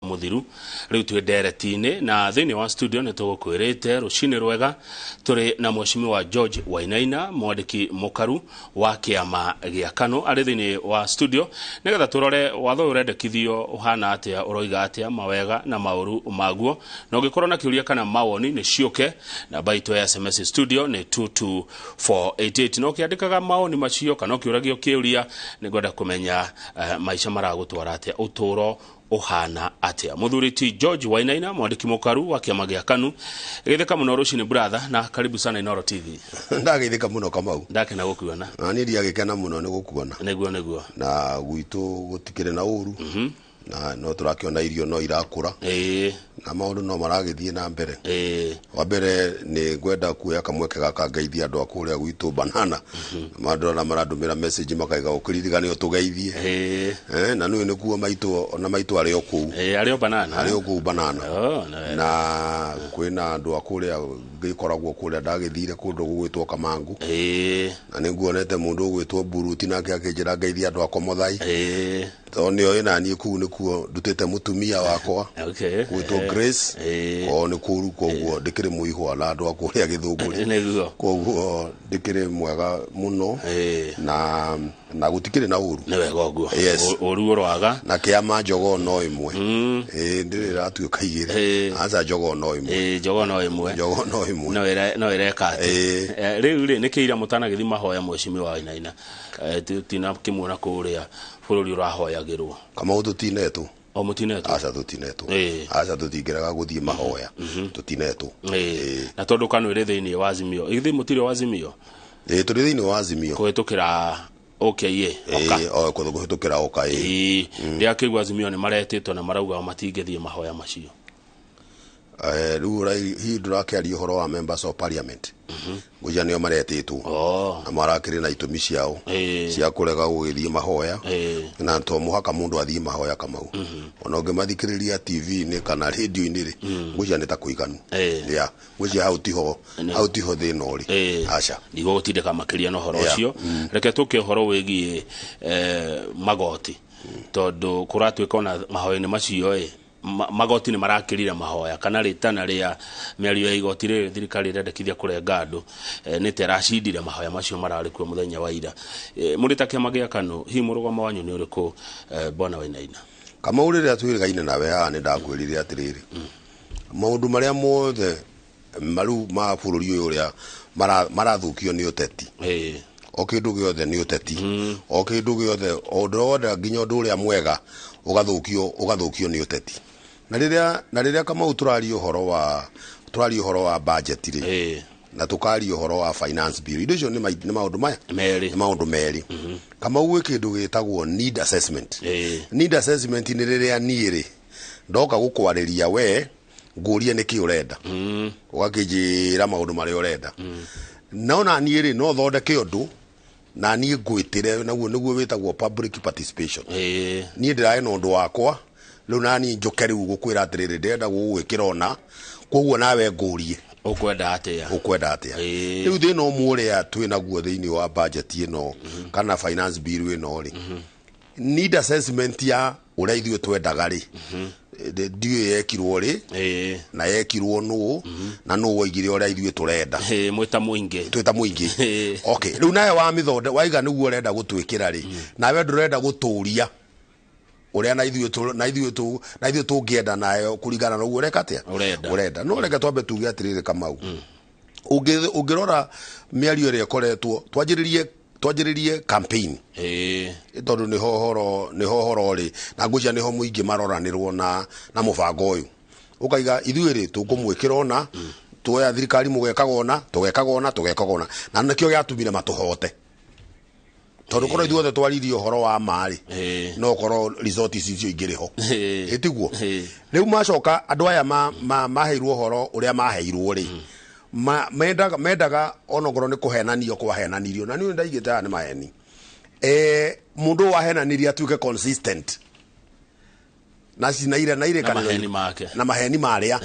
muthiru riu twi nderetini na thini wa studio ni tugukwirite rucini rwega turi na mheshimiwa George Wainaina mwandiki mukaru wa kiama gia KANU ari thini wa studio nigetha turore watho urendekithio uhana atia uroiga atia mawega na mauru maguo na ungikorwo na kiuria kana mawoni ni ciuke na baito ya SMS studio ni 22488 no kiandikaga maoni macio kana ukiuragio kiuria ni gwenda kumenya maisha maragutwara atia uturo uhana atia muthuriti George Wainaina mwandiki mukaru wa kiama gia KANU githeka muno rucini brother na karibu sana Inooro TV ndagitheka muno Kamau ndakena gukuona na ni ndiagikena muno ni gukuona neguo na gwitu gutikire na uru na no turakiona irio no irakura na maundu no maragithie na mbere wa mbere ni gwenda kuya kamweke gaka ngeithia andu akuria gwitu banana mandu na marandumira message makaiga ukiriganio tugeithie na nuyu nikuo maitu ona maitu ari oku ari oku banana na kwina andu akuria ngikoragwo kuria ndagithire kundu gugwitwo Kamangu na ninguonete mundu ugwitwo Buruti nake akinjira ngeithia andu akomothai toni oyo na ni ku nikuo ndutete mutumia wakwa gwitwo Grace o ni kuru koguo ndikire muihwa na andu akuria githunguri koguo ndikire mwega muno na gutikire na uru ni wega uguo uru urwaga na kiama njogo no imwe ndirira tuika igire aza njogo no imwe njogo no imwe no ireka riu ni kiira mutana githima hoya mheshimiwa Wainaina tina kimuna kuria bururi urahoyagirwo kama ututinetwo o mutinetwo aca tutingiraga guthie mahoya tutinetwo na tondu KANU iri thiini wa Azimio ithi mutire wa Azimio turi thiini wa Azimio kuhitukira kuhitukira oka ria kigwa Azimio ni maretitwo na marauga matingithie mahoya macio riu hi ndurakiaria uhoro wa members of parliament nguja nio maretitwo na marakiri na itumi ciao cia kurega gugithie mahoya na to muhaka mundu athie mahoya Kamau ona ungimathikiriria TV ni kana radio ini ri nguja ni ta kuiganu nguja hau tiho thina uri aca nigo gutindika makiria no horo ucio reke tuke horo wigi magoti tondu kuratwika ona mahoya ni macio magoti ni marakirira mahoya kana ritana ria miario ya igoti ri thirikari irendekithia kurenga andu ni teracindire mahoya macio marari kuo muthenya wa ira murita kiama gia KANU hi murugamo wanyu ni uriku bwana Wainaina kama urire atwirigaine nawe ha ni ndakwirire atiriri maundu maria mothe maru ma bururi uyu uria marathukio ni uteti o kindu giothe ni uteti o kindu giothe o ndorada nginya ndu uria mwega ugathukio ni uteti na riria kama uturari uhoro wa budget ri na tukari uhoro wa finance bill indo cio ni maundu maya meri maundu meri kama uwe kindu gitagwo need assessment ni riria niiri ndoka gukwariria we ngurie niki urenda ugakijira maundu mari urenda naona niiri no thondeke undu na ni ngwitire naguo niguo witagwo public participation ni ndirae no ndu wakwa riu nani njukeri gukwira atiriri ndenda gugwikira ona koguo nawe ngurie ukwenda atia riu thina umwe twina guo thiini wa budget ino kana finance bill ino ri need assessment ya uria ithuĩ twendaga ri ndiũ yekirwo ri na yekirwo nũ na nũ woigire uria ithuĩ turenda mwita muingi okay riu nawe wa mithonde waiga nĩguo urenda gutwikira ri nawe ndurenda guturia uria na ithuĩ tũngĩenda nayo kuringana na uguo reka atia urenda no reke twambe tuge atiriri Kamau ungirora miario ĩrĩa ĩkoretwo twanjĩrĩrie campaign tondu ni hohoro ri na ngucia niho muingi maroranirwo na mubango uyu ukaiga ithuĩ ri tũkũmwĩkĩra ona tuoya thirikari tugekaga ona na nikio giatumire matuhote tondu korwo ithuothe twaririe uhoro wa maari no korwo resort icio ingiriho itiguo riu macoka andu aya maheirwo uhoro uria maheirwo ri mendaga onogoro ni kuhenanio kwahenanirio na niu ndaigite aya ni maheni mundu wahenaniria atuike consistent na cinaire na ire kana na maheni maria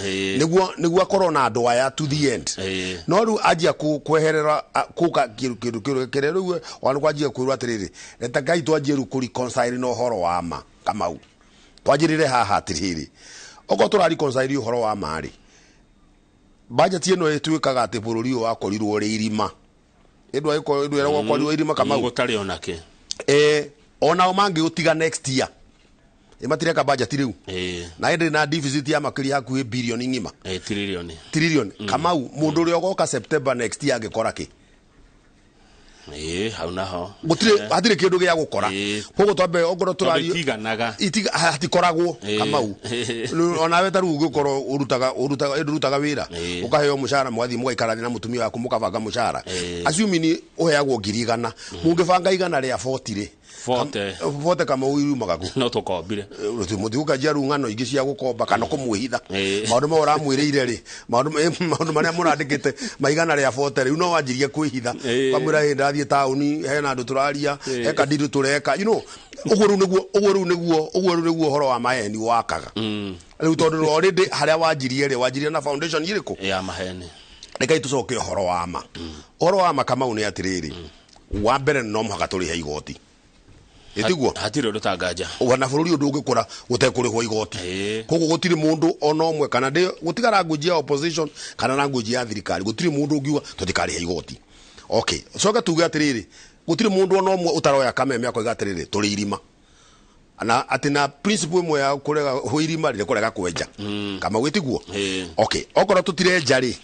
niguo akorwo na andu aya to the end no riu ajia kweherera kuka kiru riu wanu kwajia kwirwa atiriri leta ngai twanjie ru kuri reconcile no horo wa ma Kamau twajirire haha atiriri oko turari reconcile uhoro wa mari budget ino itwikaga ati bururi wakorirwo ri irima edwa era wakorirwo irima kama gutari onake ona omangi utiga next year imatire ka budget riu na ende na deficit ya makiri hakuhi billion ngima trillion kama mundu ri ogoka September next year agikora ki hauna ho gutire hatire kindu gia gukora kogo twambe ogoro turari itiga hatikoragwo kama ona we taru gukoro urutaga wira ukaheo mushara mwathi mugaikara na mutumia waku mukabanga mushara assuming uheagwo 100 mungibanga 100 ria 40 ri Vote kama uyu magaku no tukombire muthiuka jaru ngano ingi cia gukomba kana kumwihitha maundu ma uramwirire ri maundu maria murandikite maigana ria vote riu no wanjirie kwihitha kamwira hinda athie tauni hena andu turaria eka ndiru tureka uguru niguo horo wa maheni wakaga riu tondu already haria wanjirie na foundation iriku ya maheni reka itucoke horo wa ma kama uni atiriri wa mbere no muhaka turihe igoti itiguo hatire rutangaja wana bururi undu ungikura gutekurihwo igoti koguo gutiri mundu ona omwe kana gutigara ngujia opposition kana na ngujia thirikari gutiri mundu ungiuga tutikarihe igoti okay soka tuge atiriri gutiri mundu ona omwe utaroya kameme akoiga atiriri turi irima ana atina principle imwe ya kurega huirima rire kurega kwenja kama witiguo okay okoro tutirenja ri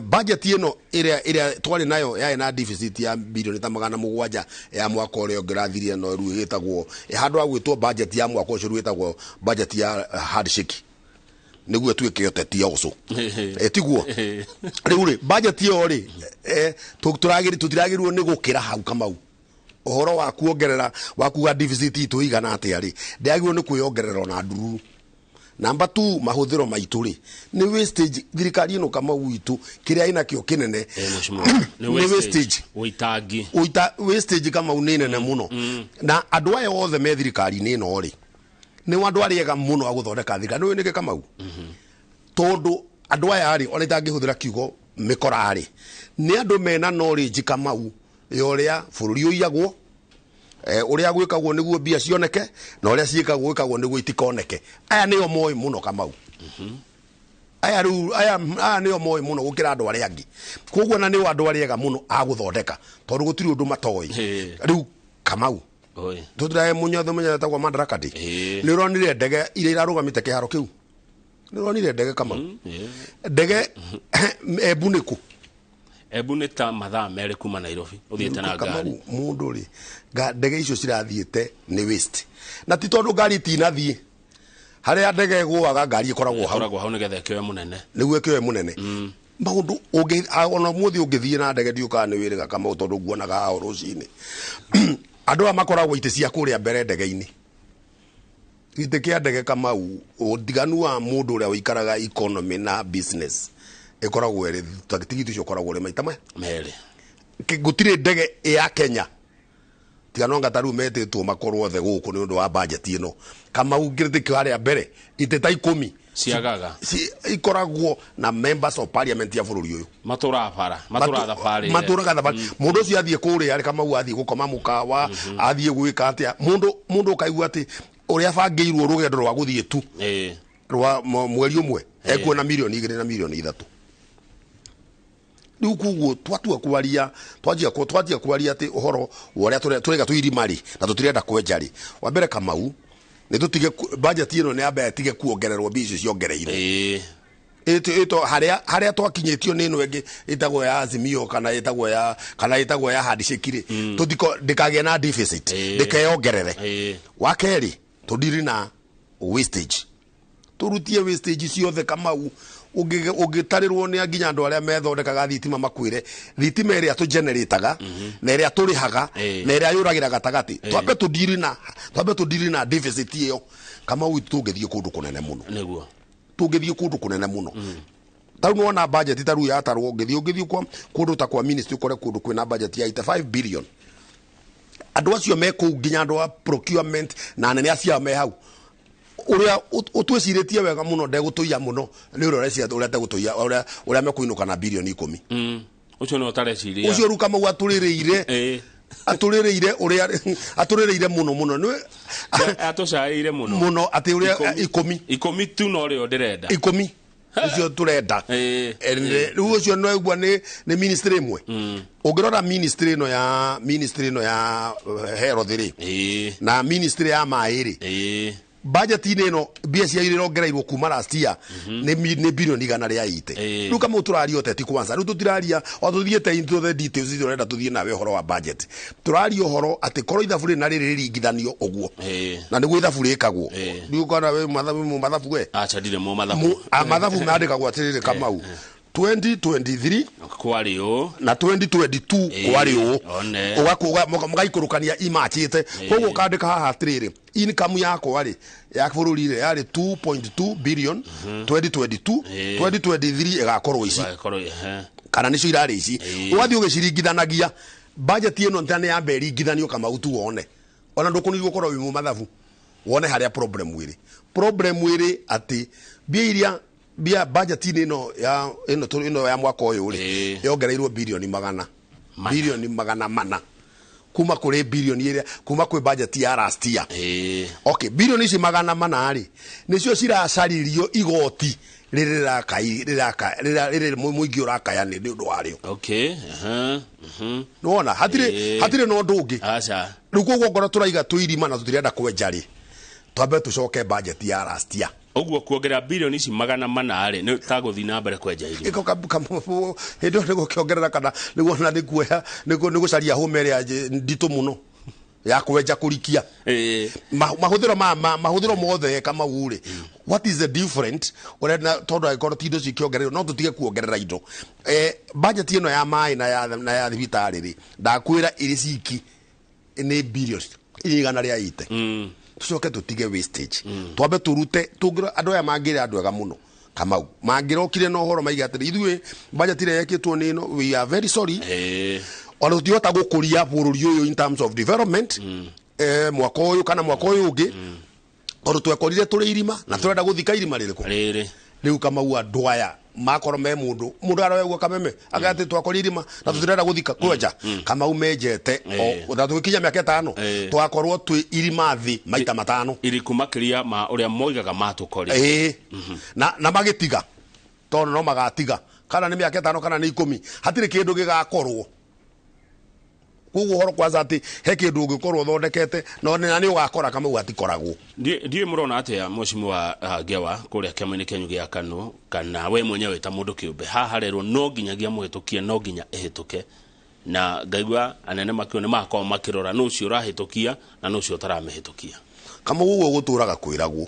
budget ino area twari nayo ya na deficit ya bilioni ta 700 ya mwaka ore ograthirie no ru hitagwo handu agwitwo budget ya mwaka ucio hitagwo budget ya handshake niguo twike oteti oso tiguo riu ri budget yo ri tutiragirwo ni gukira hau kamau uhoro wa kuongerera wa kuga deficit itu igana atia ri ndiagirwo ni kwiongerera na nduru Number 2 mahuthiro maitu ri ni wastage thirikari ino kama witu kiria ina kio kinene ni wastage wastage kama unene na muno na andu aya othe me thirikari ni no ri ni andu ariega muno aguthondeka thirikari no ni kama tondu andu aya ari ona itangihuthira kiugo mikorari ni andu mena knowledge kama yoria bururi uyagwo uria gwikagwo niguo bia cioneke na uria ciikagwo gwikagwo niguo itikoneke aya nio moy muno kamau aya nio moy muno gukira andu aria angi koguo na ni andu ariega muno aguthondeka tondu gutiri undu matoi riu kamau tutirae munyothe munyata kwa madarakati ni ronire ndege ira irarugamite kiharo kiu ni ronire ndege kamau ndege ebuniku ebuneta mathaa mere kuma Nairobi uthiete na ngari mundu ri ndege icio cirathiete ni waste na ti tondu ngari tinathie haria ndege guaga ngari ikoragwo hau nigetha kioe munene niguo kioe munene maundu ona muthi ungithie na ndege ndiuka ni wiriga kama tondu guonaga hao ruciini andu amakoragwo ite cia kuria mbere ndege-ini ite kia ndege kama udiganu wa mundu uria uikaraga economy na business ikoragwo ri tigiti cio koragwo ri maita mere gutire ndege ya Kenya tigano ngataru metitwo makorwo the guku ni undu wa budget ino kama ungirite kwaria mbere ite ta 10 ciagaga ikoragwo na members of parliament ya bururi uyu matura thafari mundu ucio athie kuria ari kama athie gukoma mukawa athie gwika atia mundu kaigua ati uria bangeirwo rugendo rwa guthie tu rwa mweri umwe ekuona milioni 2 na milioni 3 riu kuguo twatua kwaria twajia kwaria ati uhoro uria turega tuirimari na tutirenda kwenjari wa mbere kamau ni tutige budget ino ni ambe tige kuongererwo bici ciongereire ito haria twakinyetio ni ino enge itagwo ya azimio kana itagwo ya handshake tutiko ndikagie na deficit ndikeyongerere wa keri tudiri na wastage turutie wastage ciothe kamau ugitarirwo ni nginya andu aria methondekaga thitima makwire thitima iria tu generataga na iria turihaga na iria yuragira gatagati twambe tudiri na deficit iyo kama witu tungithie kundu kunene muno niguo tungithie kundu kunene muno taru no na budget taru ya taru ungithie kwa kundu ta kwa ministry ukore kundu kwina budget ya 5 billion andu acio meku nginya andu a procurement na nene acia me hau uria utwiciritie wega muno ndegutuia muno ni uria tegutuia uria mekuinuka na bilioni 10 ucio no utareciria ucio ruka mau atuririire aturireire muno nwe atucaire muno ati uria 10 tu no rio ndirenda 10 ucio turenda riu ucio no igua ni ministry imwe ungirora ministry no ya health ri na ministry ya mairi budget ino bia cia irongereirwo kuma last year ni bilioni 180 riu kama turaria oteti kwanza riu tutiraria o tuthiete into the details icio renda tuthie nawe horo wa budget turaria horo ati koro ithabu ri na riri ringithanio oguo na niguo ithabu rikagwo riu kana we mathabu we acha ndire mo mathabu mathabu mandikagwo atiriri Kamau 2023 kwari o na 2022 kwari o ugakuga mugaikũrũkania imachite koguo kandika haha atiriri income yakwa ri ya bururi ri yari 2.2 billion 2022 2023 igakorwo ici kana nicio irari ici ugathi ugiciringithanagia budget ino ntane ya mberi ngithanio kama utu wone ona ndukunirwo korwo wi mu mathabu wone haria problem wiri ati bia budget ino ya mwaka uyu ri yongereirwo bilioni 400 kuma kuri bilioni iria kuma kwi budget ya last year okay bilioni ici 400 ri nicio ciracaririo igoti riri muingi urakaya ni ndu wario okay nona hatire no ndungi acha riu koguo ngoro turaiga tuirima na tutirenda kwenja ri twambe tucoke budget ya last year oguo kuongerera bilioni ici 400 ri ni taguthi na mbere kwenja irio iko hindo niguo kiongerera kana niguo na nikuoya nigucaria home ria ndito muno ya kwenja kurikia mahuthiro mothe kama uri what is the different urena tondu agikoro tindo cikiongerera no tutige kuongerera indo budget ino ya mai na ya thibitari ri ndakwira iri ciki ni billions igana ria ite tucoke tutige wastage twambe turute tungira andu aya mangire andu ega muno Kamau mangirokire no horo maiga atiri ithue budget ire yekitwo ni no we are very sorry ona tutiota gukuria bururi uyu in terms of development mwaka uyu kana mwaka uyu ungi oru twekorire turi irima na turenda guthika irima ririku riu Kamau andu aya makoro me mundu arawegwa kameme agati twakora irima na tutirenda guthika kwenja Kamau menjete na tukinya miaka 5 twakorwo twi irima thi maita 5 iriku makiria ma uria moigaga matukori na magitiga tono no magatiga kana ni miaka 5 kana ni 10 hatire kindu gigakorwo kugu horo kwanza ati he kindu gikorwo thondekete no ni ugakora Kamau atikoragwo ndie murona atia mushimi wa Gewa kuria kiama-ini kenyu gia Kanu kana we mwenyewe ta mundu kiumbe haha rero no nginyagia muhitukie no nginya ehituke na ngaigua anene makio ni makao makirora no cio rahitukia na no cio taramehitukia Kamau uguo guturaga kwiragwo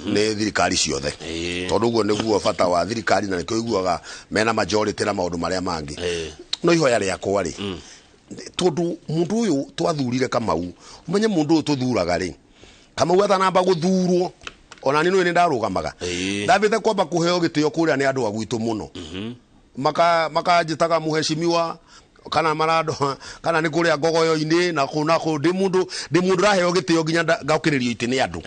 ni thirikari ciothe tondu uguo niguo bata wa thirikari na nikio iguaga mena majority na maundu maria mangi no ihoya riakwa ri tondu mundu uyu twathurire Kamau umenye mundu uyu tuthuraga ri Kamau atanamba guthurwo ona ni no ni ndarugamaga ndabite kwamba kuheo gitio kuria ni andu agwitu muno makajitaga muheshimiwa kana marado kana ni kuria ngogoyo-ini na kuna ndi mundu raheo gitio ginya gaukiririo ite ni andu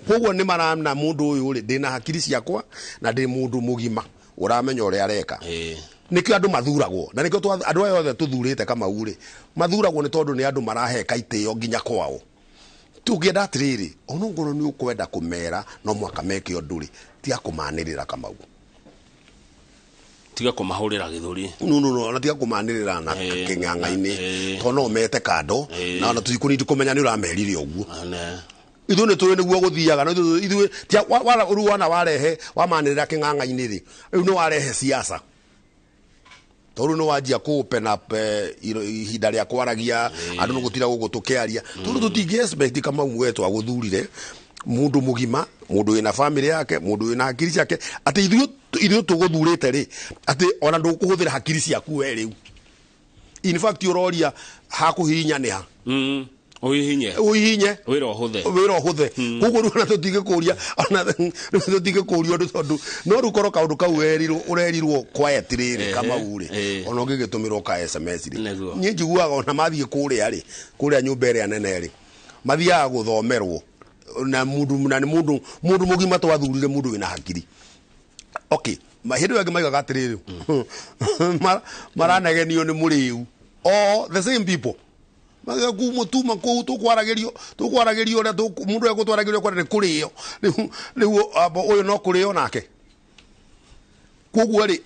koguo ni maramna mundu uyu ri ndina hakiri ciakwa na ndi mundu mugima uramenya uria areka nikio andu mathuragwo na nikio andu aya othe tuthurite Kamau ri mathuragwo ni tondu ni andu maraheka itio nginya kwao tugienda atiriri ono ngoro ni ukwenda kumera no mwaka meke onduri tia kumanirira Kamau tiga kumahurira githuri no na tiga kumanirira na king'ang'a-ini tono mete kando na ona tuikunidi kumenya ni uramerire uguo ithu ni turi niguo guthiaga no ithu tia wala uruana warehe wamanirira king'ang'a-ini ri riu no warehe siasa toru no wajia kupena ihinda ria kwaragia andu no gutira gugutukiaria toru tutingi expect Kamau wetu aguthurire mundu mugima mundu wina family yake mundu wina hakiri ciake ati ithu tuguthurite ri ati ona ndukuhuthira hakiri ciaku we riu in fact uroria hakuhinya niha uhihinye wira huthe koguo runa tutige kuria ona tutige kuria tondu no rukoro kaundu kau urerirwo quiet riri Kamau ri ona ungigitumiro ka SMS ri nyi njiguaga ona mathie kuria nyumba ria nene ri mathiaga guthomerwo na mundu mugima twathurire mundu wina hakiri okay mahindu yangi maigaga atiriri maranegenio ni muriu or the same people maga kumutuma ko tukwaragerio na mundu egutwaragerio kwa kurio riu uyu no kurio nake koguo ri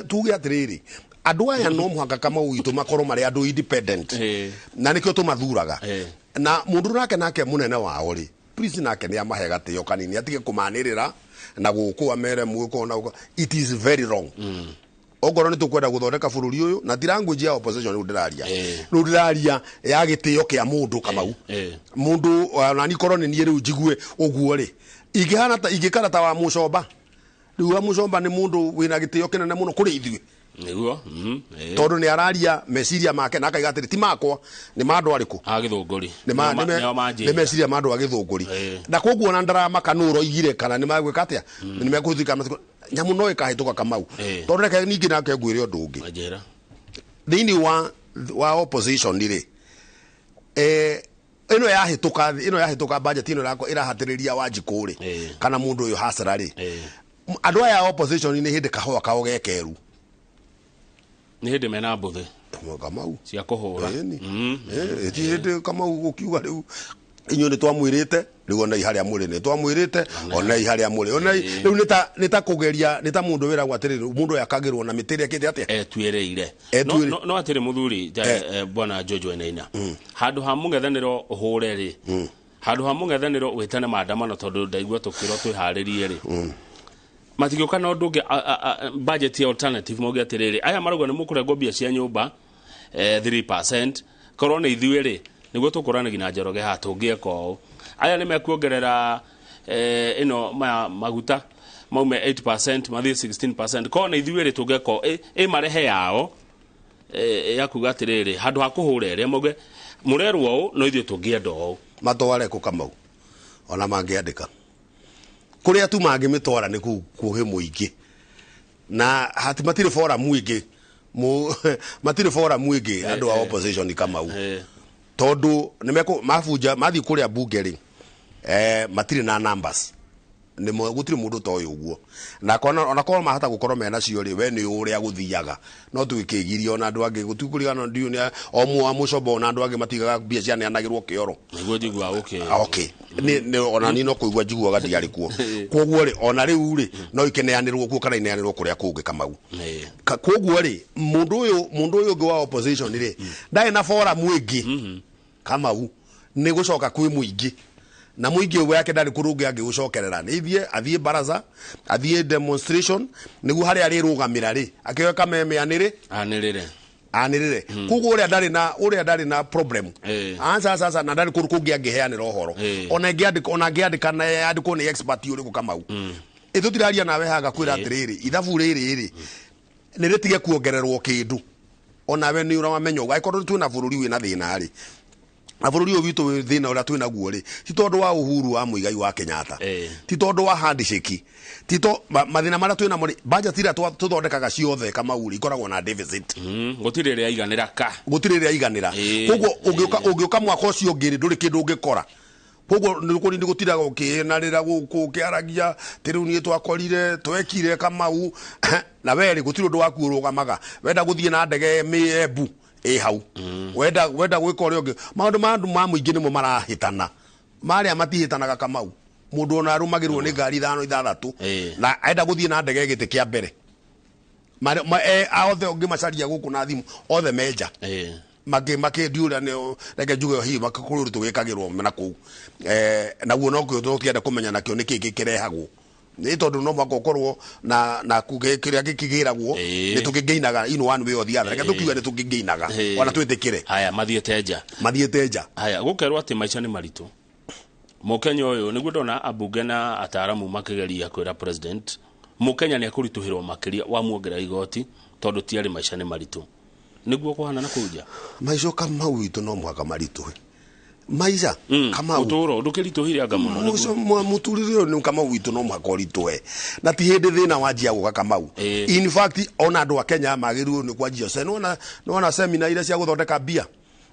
tuge atiriri andu aya no muhanga kama uitu makoro mari andu independent na nikio tumathuraga na mundu nake munene wao ri please nake ni amahega tio kanini atige kumanirira na guku amere muko na it is very wrong ogoro ni tukwenda guthondeka bururi uyu na ti language ya opposition ni ndiraria ya gitio kia mundu kamau mundu na ni koroni ni riu jigue oguo ri ingikara ta wa mucomba riu wa mucomba ni mundu wina gitio kinene muno kuri ithui niguo tondu ni araria meciria make na akaigatiri ti makwa ni mandu ariku agithunguri ni meciria mandu agithunguri na koguo na ndarama kanuro igire kana ni magwika atia ni mekuthika nyamu no ikahituka kamau tondu reke ningi nake ngwire undu ungi thiini wa opposition ri ino yahituka budget ino rako irahatiriria Wanjikuri kana mundu uyu hasara ri andu aya opposition ni hindi kahwa kao gekeru ni hindi mena mbuthe kamau cia kuhura eti hindi kamau gukiuga riu inyo ni twamwirite riu ona iharia muri ni twamwirite ona iharia muri ona riu nita kugeria nita mundu wira gwatiriri mundu yakagirwo na mitiri akite atia etwireire no atiri muthuri bwana George Wainaina handu ha mungethaniro hure ri handu ha mungethaniro witane maandamano tondu ndaigua tukiro twiharirie ri matigioka na undu budget alternative mogia atiriri aya marauga ni mukurengo mbia cia nyumba 3% korona ithuĩ ri niguo tukuranagia na Njoroge hatungieka ũũ aya ni mekuongerera ino maguta maume 8% mathie 16% korona ithuĩ ri tungieka marehe yao ya kuga atiriri handu ha kuhura ere moge murerwo ũũ no ithuĩ tungienda ũũ matware ku kamau ona mangiandika kuria tu mangimitwara ni kuhe muingi na hati matire fora muingi matire fora muingi andu wa opposition kamau tondu nimeko mafunja mathi kuria bunge ri matire na numbers ni gutire mundu to uguo na ona korwo mahata gukorwo mena cio ri we ni uria guthiaga no twikigirio na andu angi gutukurigana ndio ni omu wa mucobo na andu angi matigaga mbia cia neanagirwo kioro niguo njigua okay ni ona ni no kuigua njiguaga ndiari kuo koguo ri ona riu ri no ikeneanirwo kuo kana ineanirwo kuria kungi kamau koguo ri mundu uyu ungi wa opposition ri ndai na fora mwingi kamau ni gucoka kwi muingi na muingi we yake ndari kurungi angi gucokerera ni ithie athie baraza athie demonstration niguo hari ari rugamira ri akiweka meme anirire kugo uria ndari na problem sasa na ndari kurungi angi heanira uhoro ona ngiandika na andiko ni expert uri kukamau itutiraria nawe haga kwira atiriri ithabu riri ni ritige kuongererwo kindu ona we ni uramenya ugakorwo tu na bururi wina thina ri na bururi witu thina ura twina guo ri ti tondu wa Uhuru wa Muigai wa Kenyatta ti tondu wa handshake ti to mathina mara twina muri budget ira tuthondekaga ciothe kamauri ikoragwo na deficit gutire ria iganira koguo ungioka mwaka ucio ngiri nduri kindu ungikora koguo ni gutiraga ukienarira guku kiaragia tiriu ni twakorire twekire kamau na weri gutire ndu waku urugamaga wenda guthie na ndege Meebu hau wenda gwika uri ungi maundu ma muingi nimo marahitana maria matihitanaga kamau mundu ona arumagirwo ni ngari 5-6 na aenda guthie na ndege gite kia mbere othe ungi macaria guku na thimu othe menja make ndiura ne reke njuge hi makakuru tugikagirwo na ku na guo no tukienda kumenya nakio niki gikirehagwo ni tondu no makokorwo na kugikiria gikigiragwo ni tukigeinaga ino one way or the other reke tukiuga ni tukigeinaga ona twitikire haya mathiete nja haya gukerwo ati maica ni maritu Mukenya uyu niguo ndona abunge na ataramu makigeria kwira president Mukenya ni akurituhirwo makiria wa muongera igoti tondu tiari maica ni maritu niguo kuhana na kuja maica kama witu no mwaka maritu maica kama uturo ndukirituhire anga muno muturire ni kama witu no mwaka ritwe na ti hindi thina wanjia guka kamau in fact ona andu a Kenya magiru ni kwanjia no seminar ira cia guthondeka bia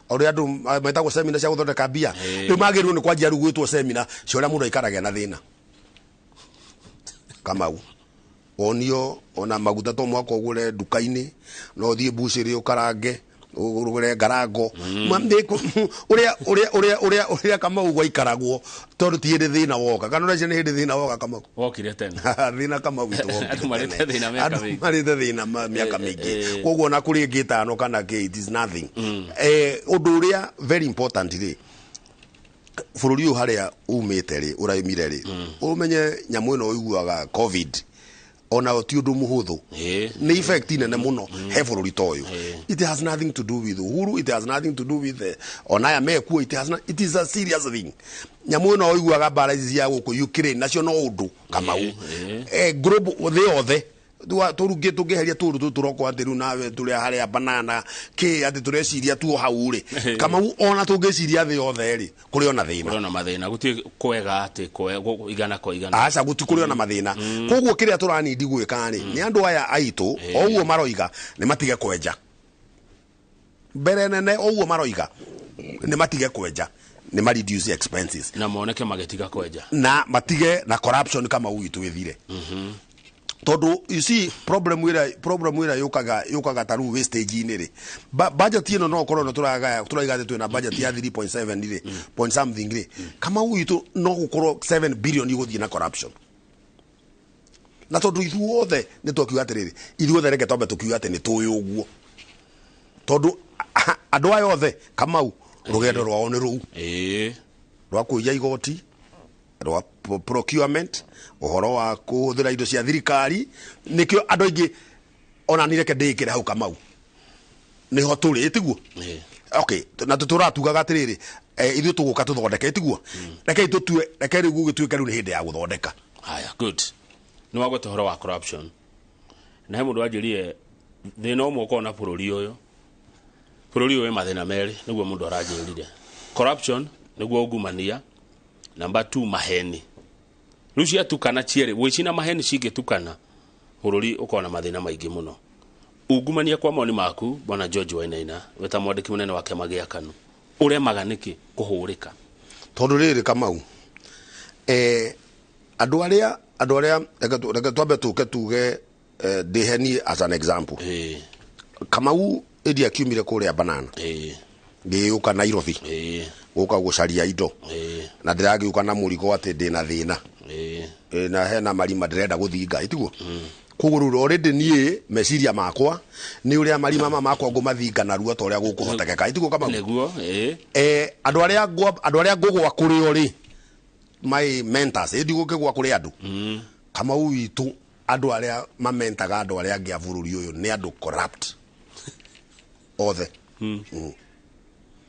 ori andu metagwo seminar cia guthondeka bia ni magiru ni kwanjia rugwitwo seminar cia mundu aikaraga na thina kamau onio ona maguta to mwako ugure dukaini no thie buciri ukarange urugure ngarango uria kama ugwa ikaragwo tondu ti hindi thina woka kana uria ni hindi thina woka kama wokire tena thina kama witu andu marite thina miaka mingi marite thina miaka mingi koguo na kuri ngitano kana ke it is nothing undu uria very important ri bururi uyu haria umite ri uraimire ri umenye nyamu ino uiguaga covid ona ti undu muhuthu ni effect nene muno he bururi toyo it has nothing to do with uhuru, it has nothing to do with onaya mekuo, it is a serious thing. Nyamu ino uiguaga bara ici cia guku Ukraine nacio no undu kama u global the othe turuge tugeheria turu turoko atiru nawe turi haria banana ki ati tureciria tu hauri kama ona tungeciria thi othe ri kuri ona mathina guti kwega ati igana ko igana aca guti kuri ona mathina koguo kiria turani ndigwika ni ni andu aya aitu oguo maroiga ni matige kwenja mbere nene oguo maroiga ni matige kwenja ni ma reduce expenses na moneke magetiga kwenja na matige na corruption kama uitu withire todo you see problem wira yukaga taru wastage ni ri budget ino no korona turaiga tu na budget ya 3.7 ri point something ri kama uitu no gukoro 7 billion iguthie na corruption na todo ithuothe ni twakiuga atiriri ithuothe reke twambe tukiuga ati ni tuyu uguo todo andu ayo othe kama rugendo rwao ni ruu rwa kuija igoti rwa procurement uhoro wa kuhuthira indo cia thirikari nikio andu aingi ona nireke ndikire hau kama ni ho turi itiguo okay na tuturatugaga atiriri ithu tuguka tuthondeke itiguo reke itutue reke riu gugituike riu ni hindi ya guthondeka haya good ni wagwe tuhoro wa corruption na he mundu anjirie thina umwe ukona bururi uyu mathina meri niguo mundu aranjirire corruption niguo ungumania number 2 maheni rucia tukana ciere wici na maheni cingitukana bururi ukona mathina maingi muno ungumania kwa moni maku bwana George Wainaina weta mwandiki munene wa kiama gia KANU uremaga niki kuhurika tondu riri Kamau andu aria reka twambe tuge deheni as an example Kamau edi akiumire kuria banana ngiuka Nairobi guka gucaria indo na ndiragiuka na murigo ati ndina thina na hena marima ndirenda guthinga itiguo kugurura already nie meciria makwa ni uria marima makwa ngumathinga na ruo toria gukuhotekeka itiguo Kamau neguo andu aria ngugwa kuri ori my mentors edigo kigwa kuri andu Kamau witu andu aria mamentaga andu aria ngia bururi uyu ni andu corrupt othe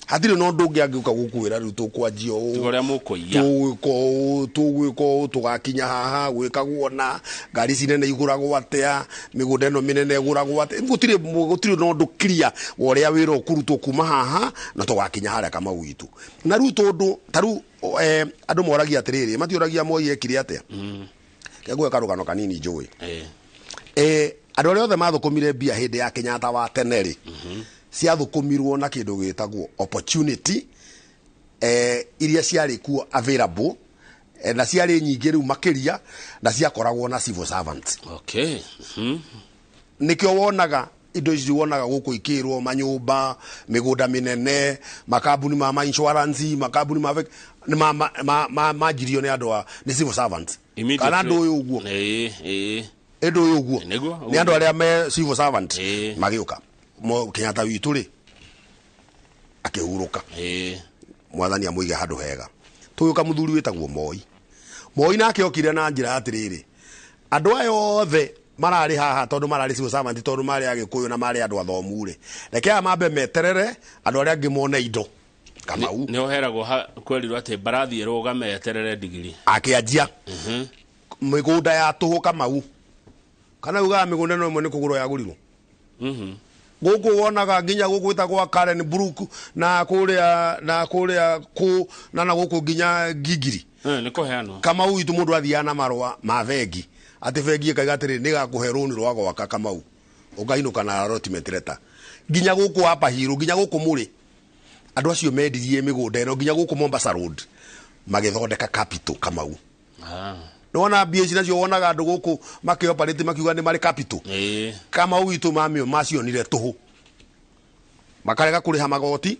hatire no ndungi angiuka gukwira riu tukwanjio tugoria mukuiya tugwiko tugakinya haha gwikagwona ngari cinene iguragwo atia migunda eno minene iguragwo atia gutire no ndukiria woria wira ukurutwo kuma haha na tugakinya haria Kamau witu na riu tondu taru andu moragia atiriri matiuragia moi ekire atia kegwe karugano kanini njui andu aria othe mathukumire mbia hindi ya Kenyatta wa teneri ciathukumirwo na kindu gitagwo opportunity iria ciari kuo available na ciari nyingi riu makiria na ciakoragwo na civil servants okay nikio wonaga indo ici wonaga guku ikirwo manyumba migunda minene makabuni ma insurance makabuni ma majirio ni andu ni civil servants kana ndu uyu uguo endo uyu uguo ni andu aria me civil servants magiuka Kenyatta witu ri akihuruka mwathani amuige handu hega tuyuka muthuri witagwo Moi nake okire na njira atiriri andu ayo othe marari haha tondu marari civil servant tondu mari agikuyu na mari andu athomu ri reke amambe meterere andu aria ngimone indo Kamau ni oheragwo kwerirwo ati barathi rugame eterere digiri akianjia migunda ya tuhu Kamau kana uga migunda no imwe ni kuguro ya gurirwo guku wonaga nginya guku itagwa Karen Brook na kuria ku na guku nginya Gigiri ni kuheanwo Kamau itu mundu athiana marwa ma vengi ati vengi kaiga atiri ni gakuherwo ni rwa gwaka Kamau ugainuka na allotment letter nginya guku hapa hiru nginya guku muri andu acio mendirie migunda ino nginya guku Mombasa Road magithondeka capital Kamau no wana BS nacio wonaga andu guku makioperate makiuga ni mari capital Kamau itu mamio macio nire tuhu makarega kuriha magoti,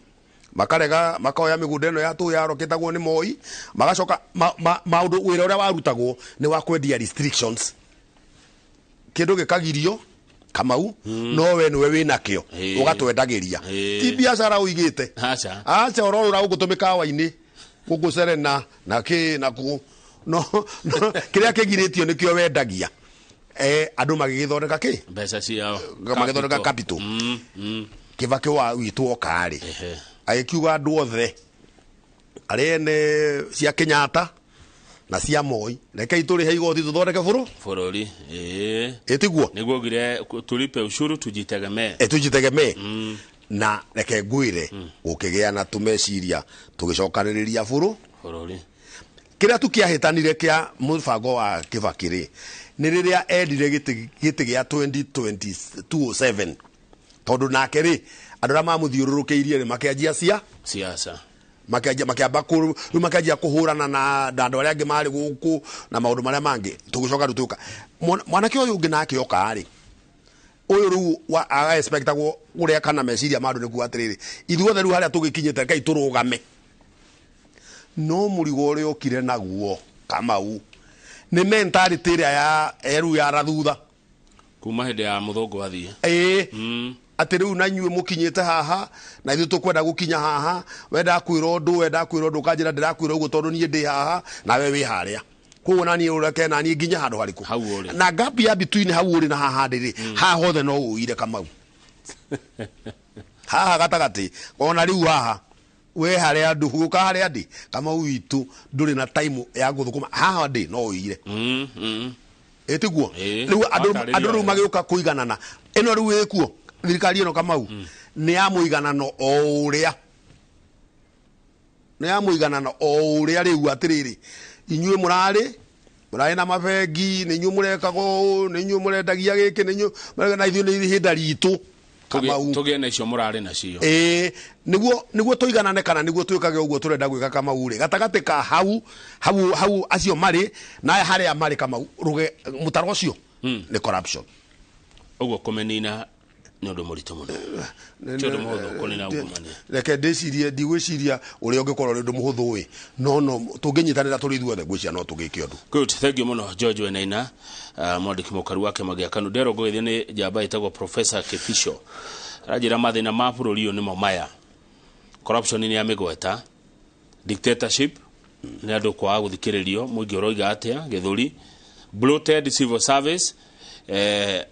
makarega makoya migunda eno ya tu yaroketagwo ni Moi, magacoka maundu wira uria warutagwo ni wa kwendia restrictions, kindu gikagirio Kamau no we niwe wina kio ugatwendagiria ti biashara uigite acha urora ugutumika waini gugucerena na ki na ku no kiria kigiritio nikio wendagia andu magigithondeka ki mbeca ciao magithondeka capital kivake wa witu okari agikiuga andu othe arene cia Kenyatta na cia Moi rekei turi he igoti tuthondeke bururi etiguo niguo gire tulipe ushuru tujitegemee na reke ngwire ukigea na tumeciria tugicokaniriria bururi kiria tukiahitanire kia mubango wa Kibakiri ni riria endire giti gia 2027 tondu nake ri andu ra mamuthiururukiirie ni makianjia siasa makiamba makianjia kuhurana na andu aria angi mari guku na maundu maria mangi tugicoka rutuka mwanake uyu ungi nake oka ari uyu ru aga expectagwo uria kana meciria mandu niku atiriri ithuothe ru haria tugikinyite kai turugame no murigo uri okire naguo Kamau ni mentality ria ya eru ya rathutha kuma hende ya muthungu athie ati riu na nyue mukinyite haha na ithu tukwenda gukinya haha wenda kwiro ndu kanjira ndirakwira uguo tondu nie ndi haha na we wi haria kuo na nie ureke na nie nginya handu hariku na gap ya between hau uri na haha ndiri haha hothe no uire Kamau haha gatagati ona riu haha we haria ndu uka haria ndi Kamau witu nduri na time ya guthukuma haha ndi no uire etiguo riu andu riu magiuka kuiganana eno riu ekuo thirikari eno Kamau ni ya muiganano o uria riu atiriri inyue murari na mabengi ni inyue murekago ni inyue murendagia giki ni inyue na ithu ni hinda ritu Kamau tugie na icio murari na cio niguo tuiganane kana niguo twikage uguo turenda gwika Kamau ri gatagati ka hau acio mari na haria mari Kamau ruge mutaro ucio ni corruption uguo kumenina nyondo murito muno chodo muhuthu kunina ugumani reke ndicirie ndigwiciria uria ungikorwo ri ndu muhuthu wi no tunginyitanira turi ithuothe ngwiciria no tugike undu good thank you muno George Wainaina mwandiki mukaru wake Magiakanu ndero gwithie ni jamba itagwo Professor Kefisho arajira mathina ma bururi uyu nimo maya corruption ni amigweta dictatorship ni andu kwa guthikiririo muingi uroiga atia githuri bloated civil service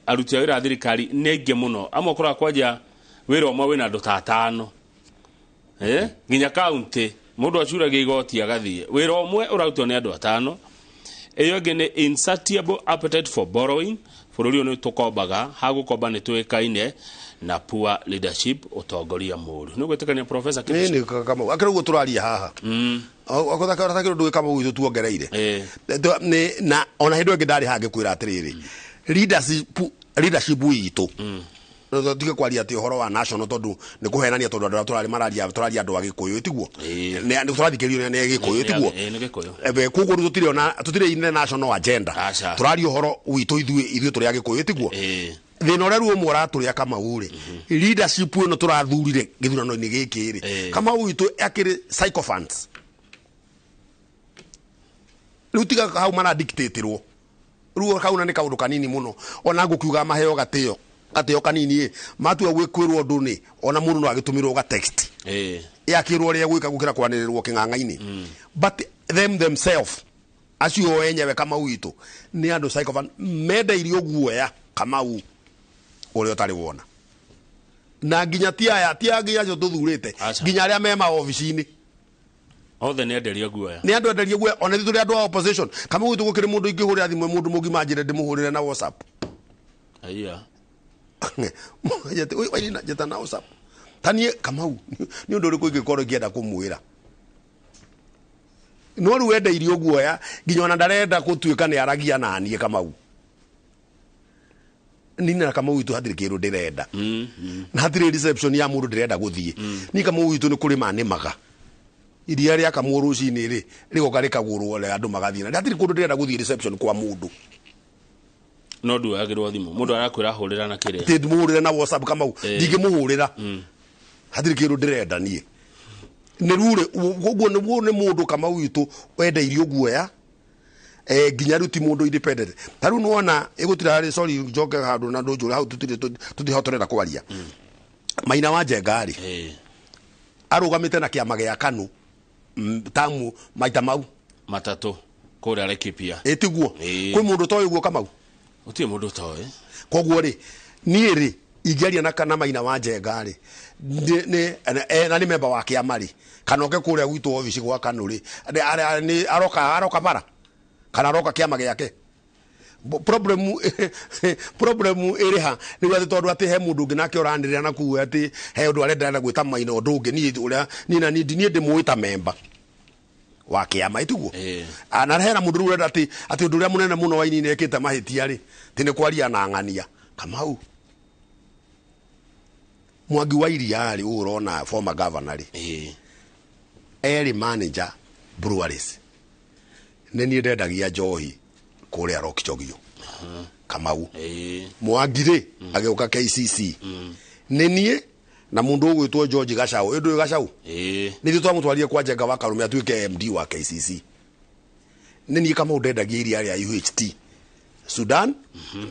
aruti a wira thirikari nenge muno amwe kura kwaja wira omwe wina andu ta 5 nginya county mundu acuraga igoti agathie wira omwe urarutwo ni andu 5 eyo ngene insatiable appetite for borrowing bururi onu tukombaga hagukomba ni twikaine na poor leadership utongoria muru no gwetekania Professor Kefisho ni Kamau akira ugo turaria haha akothaka takiro ndu Kamau witu tuongereire ni na ona hindu ngi ndari hange kwira atiriri leadership witu no tige kwaria ati horo wa national tondu ni kuhenania tondu andu turari turaria andu agikuyu itiguo ni turathikiririo ni agikuyu itiguo kugo tutire ine national agenda turari horo witu ithuĩ turi agikuyu itiguo thina uria ruo mwara turi Kamau ri leadership ino turathurire githurano-ini giki ri Kamau witu akiri psychophants rutiga hau mana dictateirwo ruo kauna ni kaundu kanini muno ona ngukiuga maheo gateo kanini matua gwikwirwo ndu ni ona mundu no agitumirwo ga text yakirwo ria gwika gukira kwanirirwo king'ang'a-ini but themselves acio enyewe Kamau witu ni andu psychophant medairio guoya Kamau uria utari wona na nginya tia nginya cio tuthurite nginya aria me ma office-ini othe ni enderio guoya ona ithu turi andu a opposition Kamau witu gukiri mundu ingihurira thimwe mundu mugi manjire ndimuhurire na WhatsApp aiya yete oi na jeta na WhatsApp tanie Kamau ni undu uriku ingikorwo ngienda kumwira no ru wenda irio guoya nginya ona ndarenda gutuika ni aragia nanie Kamau nina Kamau witu hatiri kiru ndirenda na hatiri reception ya mundu ndirenda guthie ni Kamau witu ni kuri mane maga iria ria Inooro Rũciinĩ ri rigoka rikagurwo le andu magathina hatiri kundu ndirenda guthie reception kwa mundu no ndu agirwo thimu mundu arakwira hurira na kire ti muhurira na WhatsApp Kamau ndingimuhurira hatirĩ kĩndũ ndĩrenda niĩ nĩ rure ũguo nĩ mũndũ kama witũ wendeirio guoya nginya ruti mũndũ independent taru nuona igutira ri sorry njoke handu na ndunjure hau tutihotorera kwaria Maina wa Njengari arugamite na kiama gĩa KANU tamu maita mau matatu kuria Laikipia etiguo kwi mundu toy guo Kamau utie mundu toy koguo ri nie ri ingeria na kana Maina wa Njengari ni member wa kiama ri kana oke kuria gwitu office gwa KANU ri ni aroka bara kana roka kiama giake problem iriha ni wati tondu ati he mundu nginake uranirira na kuwe ati he undu arenda na gwita Maina undu ungi ni uria ni na ni ndimuita member wa kiama ituguo ana hera mundu urenda ati undu uria munene muno wa ini nekite mahitia ri ti ni kwaria na ng'ania Kamau Mwangi wa iria ri urona former governor ri eri manager breweries neni ndendagia njohi kuria Rokchogio Kamau Mwangi ri ageuka KCC nenie na mundu ugwitwo George Gachau endu Gachau ni twamutwarie kwa Njenga wa Karume atuike MD wa KCC nenie Kamau ndendagia iria ria UHT Sudan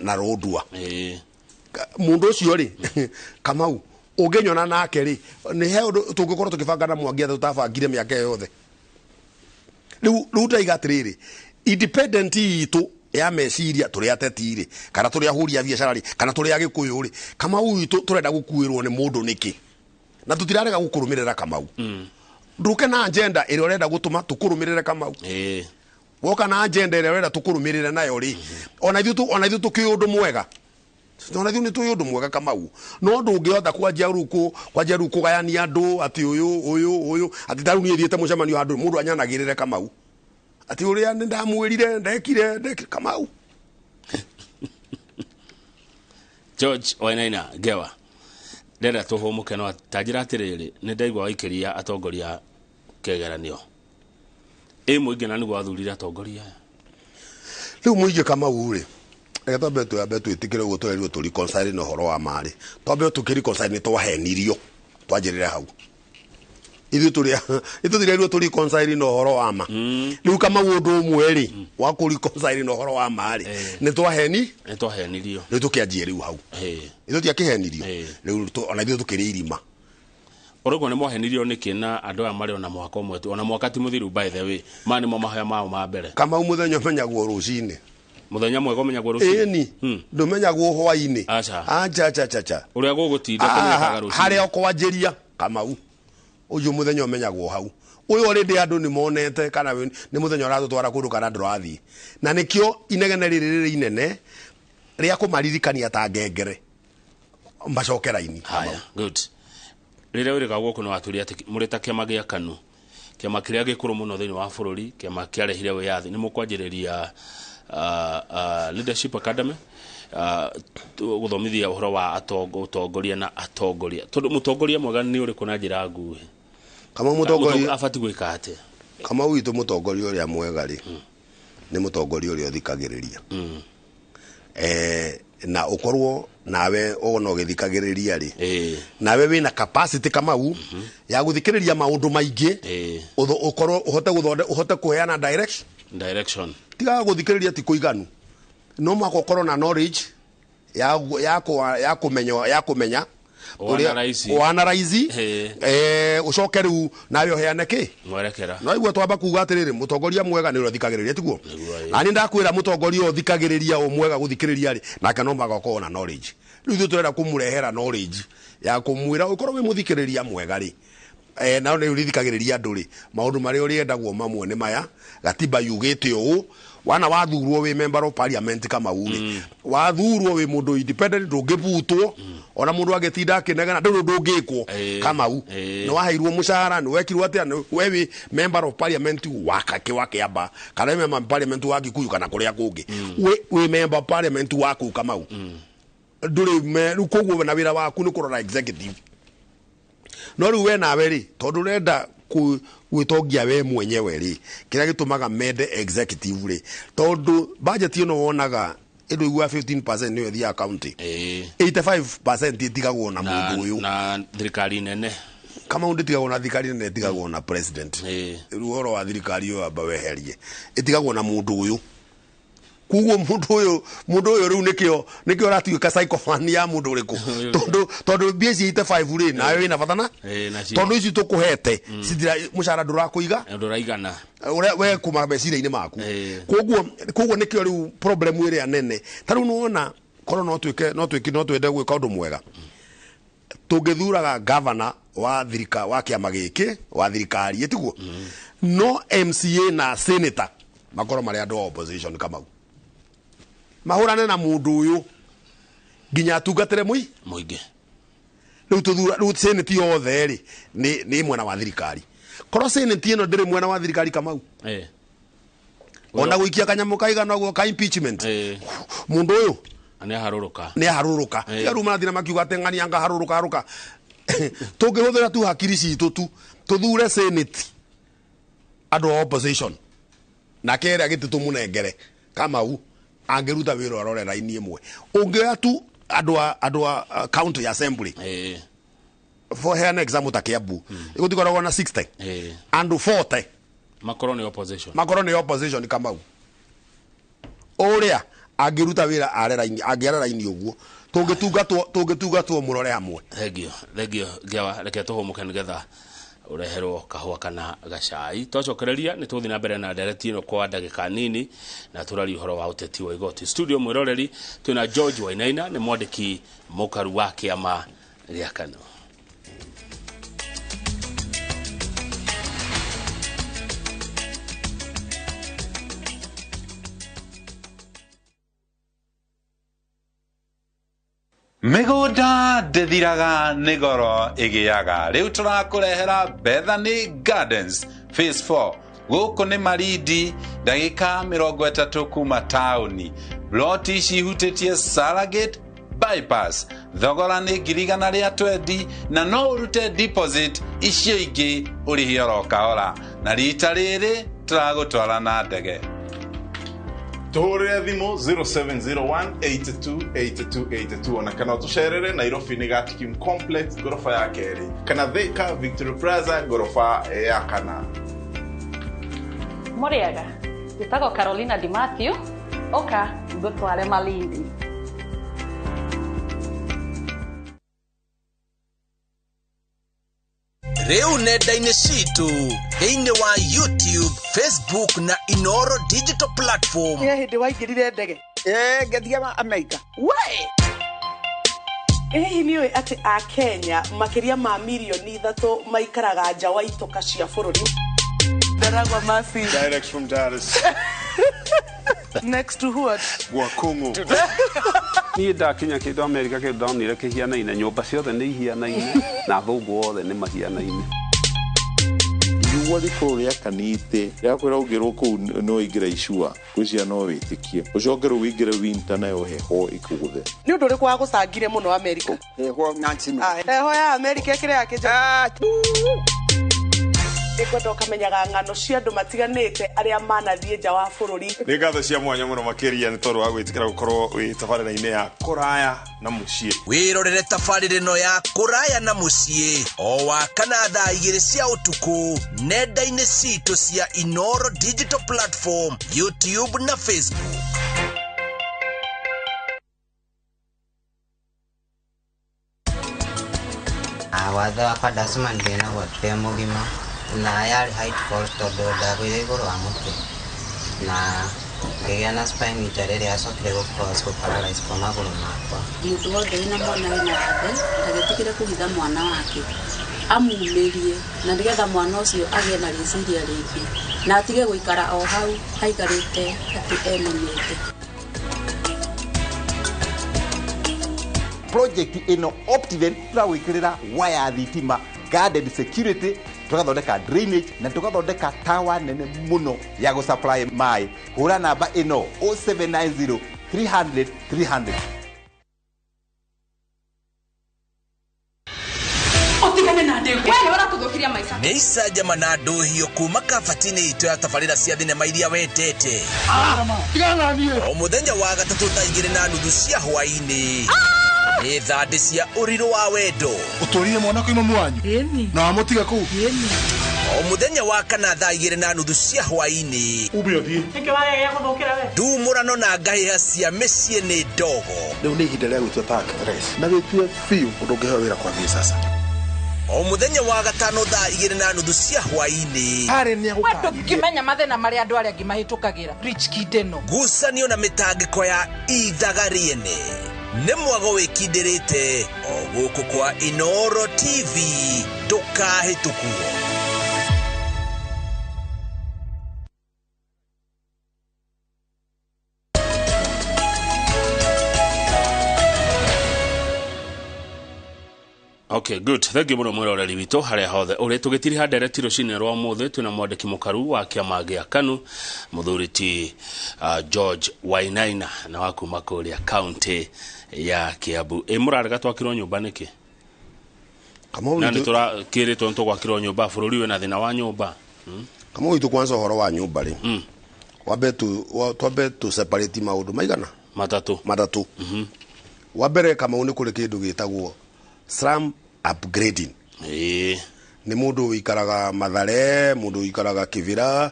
na Rodua mundu ucio ri Kamau ungenyona nake ri ni he tungikorwo tukibanga na Mwangi athu tabangire miaka yothe riu taigatiriri independent itu ya meciria turi atetiri kana turi ahuri a biacara ri kana turi agikuyu ri Kamau itu turenda gukuirwo ni mundu niki na tutirarega gukurumirira Kamau nduke na agenda iri urenda gutuma tukurumirire Kamau woka na agenda iri urenda tukurumirire nayo ri ona ithu tukiundu mwega Tona thiu ni tuyundu mwega Kamau no ndungihota kwanjia ruku gayania andu ati uyu ati taru ni thiete mucemanio andu mundu anyanagirire Kamau ati uria ni ndamwirire ndekire Kamau George Wainaina Gewa ndenda tuhumuke no tajira atiriri ni ndaigwa waikiria atongoria kegeranio muingi na niguo athurire atongoria riu muingi Kamau ri ega betu itikire gutorerio turi concern no horo wa mari tobe tukiri concern twahenirio twajirire hau ithu turirwo turi concern no horo wa ma riu kama undu umwe ri wa kuri concern no horo wa mari ni twahenirio riu tukianjie riu hau ithu tiakihenirio riu ona ithu tukiri irima Orogo ne mohenirio nikina andu a mari ona mwaka umwe ona mwaka ti muthiru by the way mani mo mahaya mao ma mbere kama umuthenya menyagwo ruciini muthenya mwega menyagwo ruciini ndumenyagwo hwaini acha uria gugutinda kunyakaga ruciini hari okwanjiria Kamau uyu muthenya umenyagwo hau uyu already andu ni monete kana ni muthenya uratutwara kundu kana ndurathi na nikio inegene riri inene ria kumaririkania ta ngengere mbacokera-ini haya good rire urika guku no aturi ati murita kiama gia KANU kiama kiria gikuru muno thiini wa bururi kiama kiarehire wiyathi ni mukwanjiriria leadership academy guthomithia uhoro wa atongoria na atongoria tondu mutongoria mwega ni uri kuna njira nguhi kama mutongoria afati gwika ate kama witu mutongoria uria mwega ri ni mutongoria uria uthikagiriria na ukorwo nawe ono githikagiriria ri nawe wina capacity Kamau ya guthikiriria maundu maingi ukorwo uhote kuheana direction tiga guthikiriria ti kuiganu no mwako ukorwo na knowledge ya kumenya analyze ucoke riu nawe uheane ki mwerekera no igua twamba kuga atiriri mutongoria mwega ni uthikagiriria tiguo ani ndakwira mutongoria uthikagiriria umwega guthikiriria ri nake no magako na knowledge riu turenda kumurehera knowledge ya kumwira ukorwo wi muthikiriria mwega ri na ni uthikagiriria andu ri maundu mari uriendagwo mamwe ni maya gatiba yugite uu wana wathurwo wi member of parliament Kamau ri wathurwo wi mundu independent ndungibutwo ona mundu agetinda akinegana ndu ndungikwo Kamau ni waheirwo mushahara ni wekirwo atia we wi member of parliament wa Kiamba kana member of parliament wa Gikuyu kana kuria kungi we member of parliament waku Kamau nduri me koguo na wira waku ni kurora executive no riu we nawe ri tondu renda gwitongia we mwenyewe ri kiria gitumaga mende executive ri tondu budget ino wonaga indo igua 15% niyo thia account 85% itigagwo na mundu uyu na thirikari nene kama unditigagwo na thirikari nene itigagwo na president ruoro wa thirikari yo amba weherie itigagwo na mundu uyu kuguo mundu uyu riu nikio ratuika psychophone ya mundu uriku tondu bieci ite 5 ri nayo ina fatana tondu ici tukuhete sidira mushara nduraigana we kuma meciria-ini maku kuguo nikio riu problem iri anene taru nuona koro no twende gwika undu mwega tungithuraga governor wa kiama giki wa thirikari etiguo no MCA na senator makoro mari andu opposition kama mahurane na mundu uyu ginya tungatire muingi riu senate yothe ri ni mwena wa thirikari koro senate ino ndiri mwena wa thirikari kama ona guikia kanyamu kaigana guo ka impeachment mundu uyu ni haruruka yaruma thina makiuga tengani anga haruruka tungihuthira tu hakiri citu tu tuthure senate andu opposition na kere agiti tumunengere kama u angeruta wiro arore raini imwe ungia tu andu county assembly for an example takiabu igutikora na 60 andu 40 makoroni opposition kama u oria angeruta wira angera raini uguo tungitungatwo murore hamwe thegio ngewa reke tuhumuke nigetha ureherwo kahua kana gacai twacokereria ni tuthi na mbere na ndereti ino kwa ndagika nini na turari uhoro wa uteti wa igoti studio mwiroreri twina George Wainaina ni mwandiki mukaru wa kiama gia Kano. Migunda ndithiraga nĩ goro ĩgĩaga rĩu tũrakurehera Bethany Gardens Phase 4 gũkũ nĩ Marindi ndagĩka 30 kuma taũni ploti cihutĩtie Salagate bypass thogora nĩ 120 na no ũrute deposit icio ingĩ ũrĩhe oro kahora na rita rĩrĩ tũragũtwara na ndege Tuhurire thimo 0701828282 ona kana tusherere Nairobi ni Gatikim Complex gorofa ya keri kana Thika Victory Plaza gorofa ya kana. Moriaga gitago Carolina Di Matthew oka ngutware Malindi. Reu nenda-inĩ citũ thĩinĩ wa YouTube, Facebook na Inooro digital platform. Hindi waingĩrire ndege ngathiaga Amerika we niũĩ atĩ a Kenya makĩria ma milioni 3 maikaraga nja wa itoka cia bũrũri. Ndaragwa mafi Direct from Dar es next to what? Wakungu. Niĩ ndakinya kĩndũ Amerika kĩndũ ndonire kĩhianaine nyũmba ciothe nĩ ihianaine na athũngũ othe nĩ mahianaine. Wali kũrĩa kanite yakwĩra ũngĩrwo kũu no ingĩra icua gwĩcia no wĩtĩkie ũcokerwo wĩingĩre winter nayo heho ĩkũgũthe. Nĩ ũndũ ũrĩkũ wagũcangire mũno Amerika? Heho Nancy. Heho ya Amerika ĩkĩrĩ yakĩnja. Ikwenda ukamenyaga ngano cia andu matiganite aria manathiĩ nja wa bũrũri. Nĩ ngatho cia mwanya mũno makĩria nĩ tondũ wa gwĩtĩkĩra gũkorwo wĩ tabarĩra-inĩ ya kũraya na mũciĩ. Wĩrorere tabarĩra ĩno ya kũraya na mũciĩ o wakana thaa 2 cia ũtukũ nenda-inĩ citũ cia Inooro digital platform, YouTube na Facebook. Watho wakwa ndacima ndĩna gwatire mũgima na yarĩ height fall tondũ ndagwire igũrũ wa mũtĩ na ngĩgĩa na spine injury ĩrĩa yacokire gũparalyze kwa magũrũ makwa. Mũndũ wothe wĩna mwana wĩna wathe ndagĩtigĩre kũhitha mwana wake amumĩrie na nĩgetha mwana ũcio agĩe na rĩciria rĩngĩ na atige gũikara o hau aikarĩte atĩ emenyete. Project ino Optiven tũrawĩkĩrĩra waya thitima, guarded security, tugathondeka drainage na tugathondeka tower nene muno ya gusupply mai. Hura namba ino 0790 300 300. Otigane na ndege. Wewe uratuthukiria maisha. Meisa jama na ndohio kuma kabatini itu ya tabarĩra cia thinema iria wetete. Tigana niĩ. O mũthenya wa gatatũ thaa 2:30 cia hwaĩ-inĩ. nĩ thandĩ cia ũrirũ wa wendo ũtũrire mwana kwa imamu wanyu na wamũtiga kũu o mũthenya wa kana thaa 2:30 cia hwaĩ-inĩ ndumũrano na ngahĩha cia mĩciĩ nĩ ndogo rĩu nĩ ihinda rĩa gwĩtua tax na wĩtue biũ ũndũ ũngĩheo wĩra kwambia sasa o mũthenya wa gatano thaa 2:30 cia hwaĩ-inĩ ndũngĩmenya mathĩna marĩa andũ arĩa angĩ mahĩtũkagĩra rich kid ĩno ngucanio na mĩtangĩko ya ithaga rĩene nĩ mwago wĩkindĩrĩte o gũkũ kwa Inooro TV ndũkahĩtũkuo. Okay, good. Thank you muno mwiroreri witũ harĩa hothe ũrĩ tũgĩtiri handere tiro cine rwa mũthĩ twĩna mwandĩki mũkaru wa kĩama gĩa KANU mũthuri ti George Wainaina na wa kuma kũrĩa county ya Kiambu. Mũrarega twakirwo nyũmba nĩkĩ? Na nĩ tũrakĩrĩtwo nĩtũgwakĩrwo nyũmba bũrũri wĩna thĩna wa nyũmba. Kama witũ kwanza ũhoro wa nyũmba rĩ. Twambe tu separate maũndũ maigana? Matatũ. Wambere kama nĩ kũrĩ kĩndũ gĩtagwo slum upgrading. Ni mundu ikaraga Mathare, mundu ikaraga Kivira,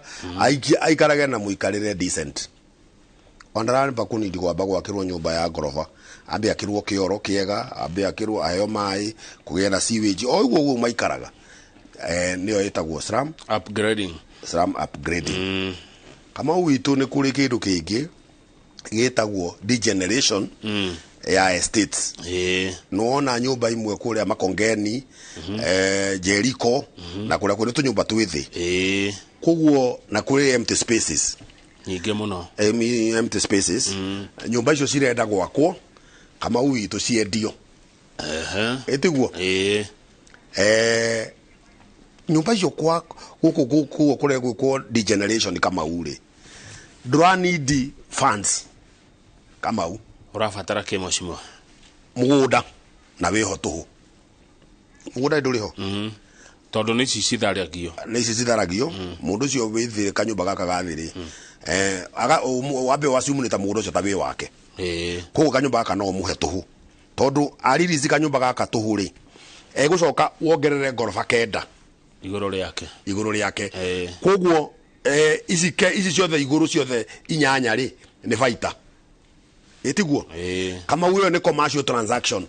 aikarage na muikarire decent. Ondarani pakuni ndi kwamba gwakirwo nyumba ya gorofa, ambe akirwo kioro kiega, ambe akirwo ayo mai, kugĩa na sewage, o ũguo maikaraga. Nĩyo ĩtagwo slum upgrading. Kama witũ nĩ kũrĩ kĩndũ kĩngĩ gĩtagwo degeneration ya estates. Nuona nyumba imwe kuria Makongeni, Jericho, na kuria kuri tunyumba twithi. Koguo na kuri empty spaces. Nyingĩ muno. Empty spaces. Nyumba icio cirenda gwakwo kama witũ ciendio. Etiguo. Nyumba icio kwa gũkũ kuria gwĩkwo degeneration kama ure. Ndũra need funds kama u. Urabatara kĩmocimo mũgũnda na wĩho tũhũ mũgũnda ndũrĩ ho tondũ nĩ citharagio mũndũ ũcio wĩthire kanyũmba gaka gathĩrĩ wambe waciumunĩta mũgũnda ũcio ta wĩ wake koguo kanyũmba gaka no mũhe tũhũ tondũ aririci kanyũmba gaka tũhũ rĩ egũcoka wongerere ngoroba kenda igũrũ rĩake koguo ici ciothe igũrũ ciothe inyanya rĩ nĩ baita etiguo kama huyo ni commercial transaction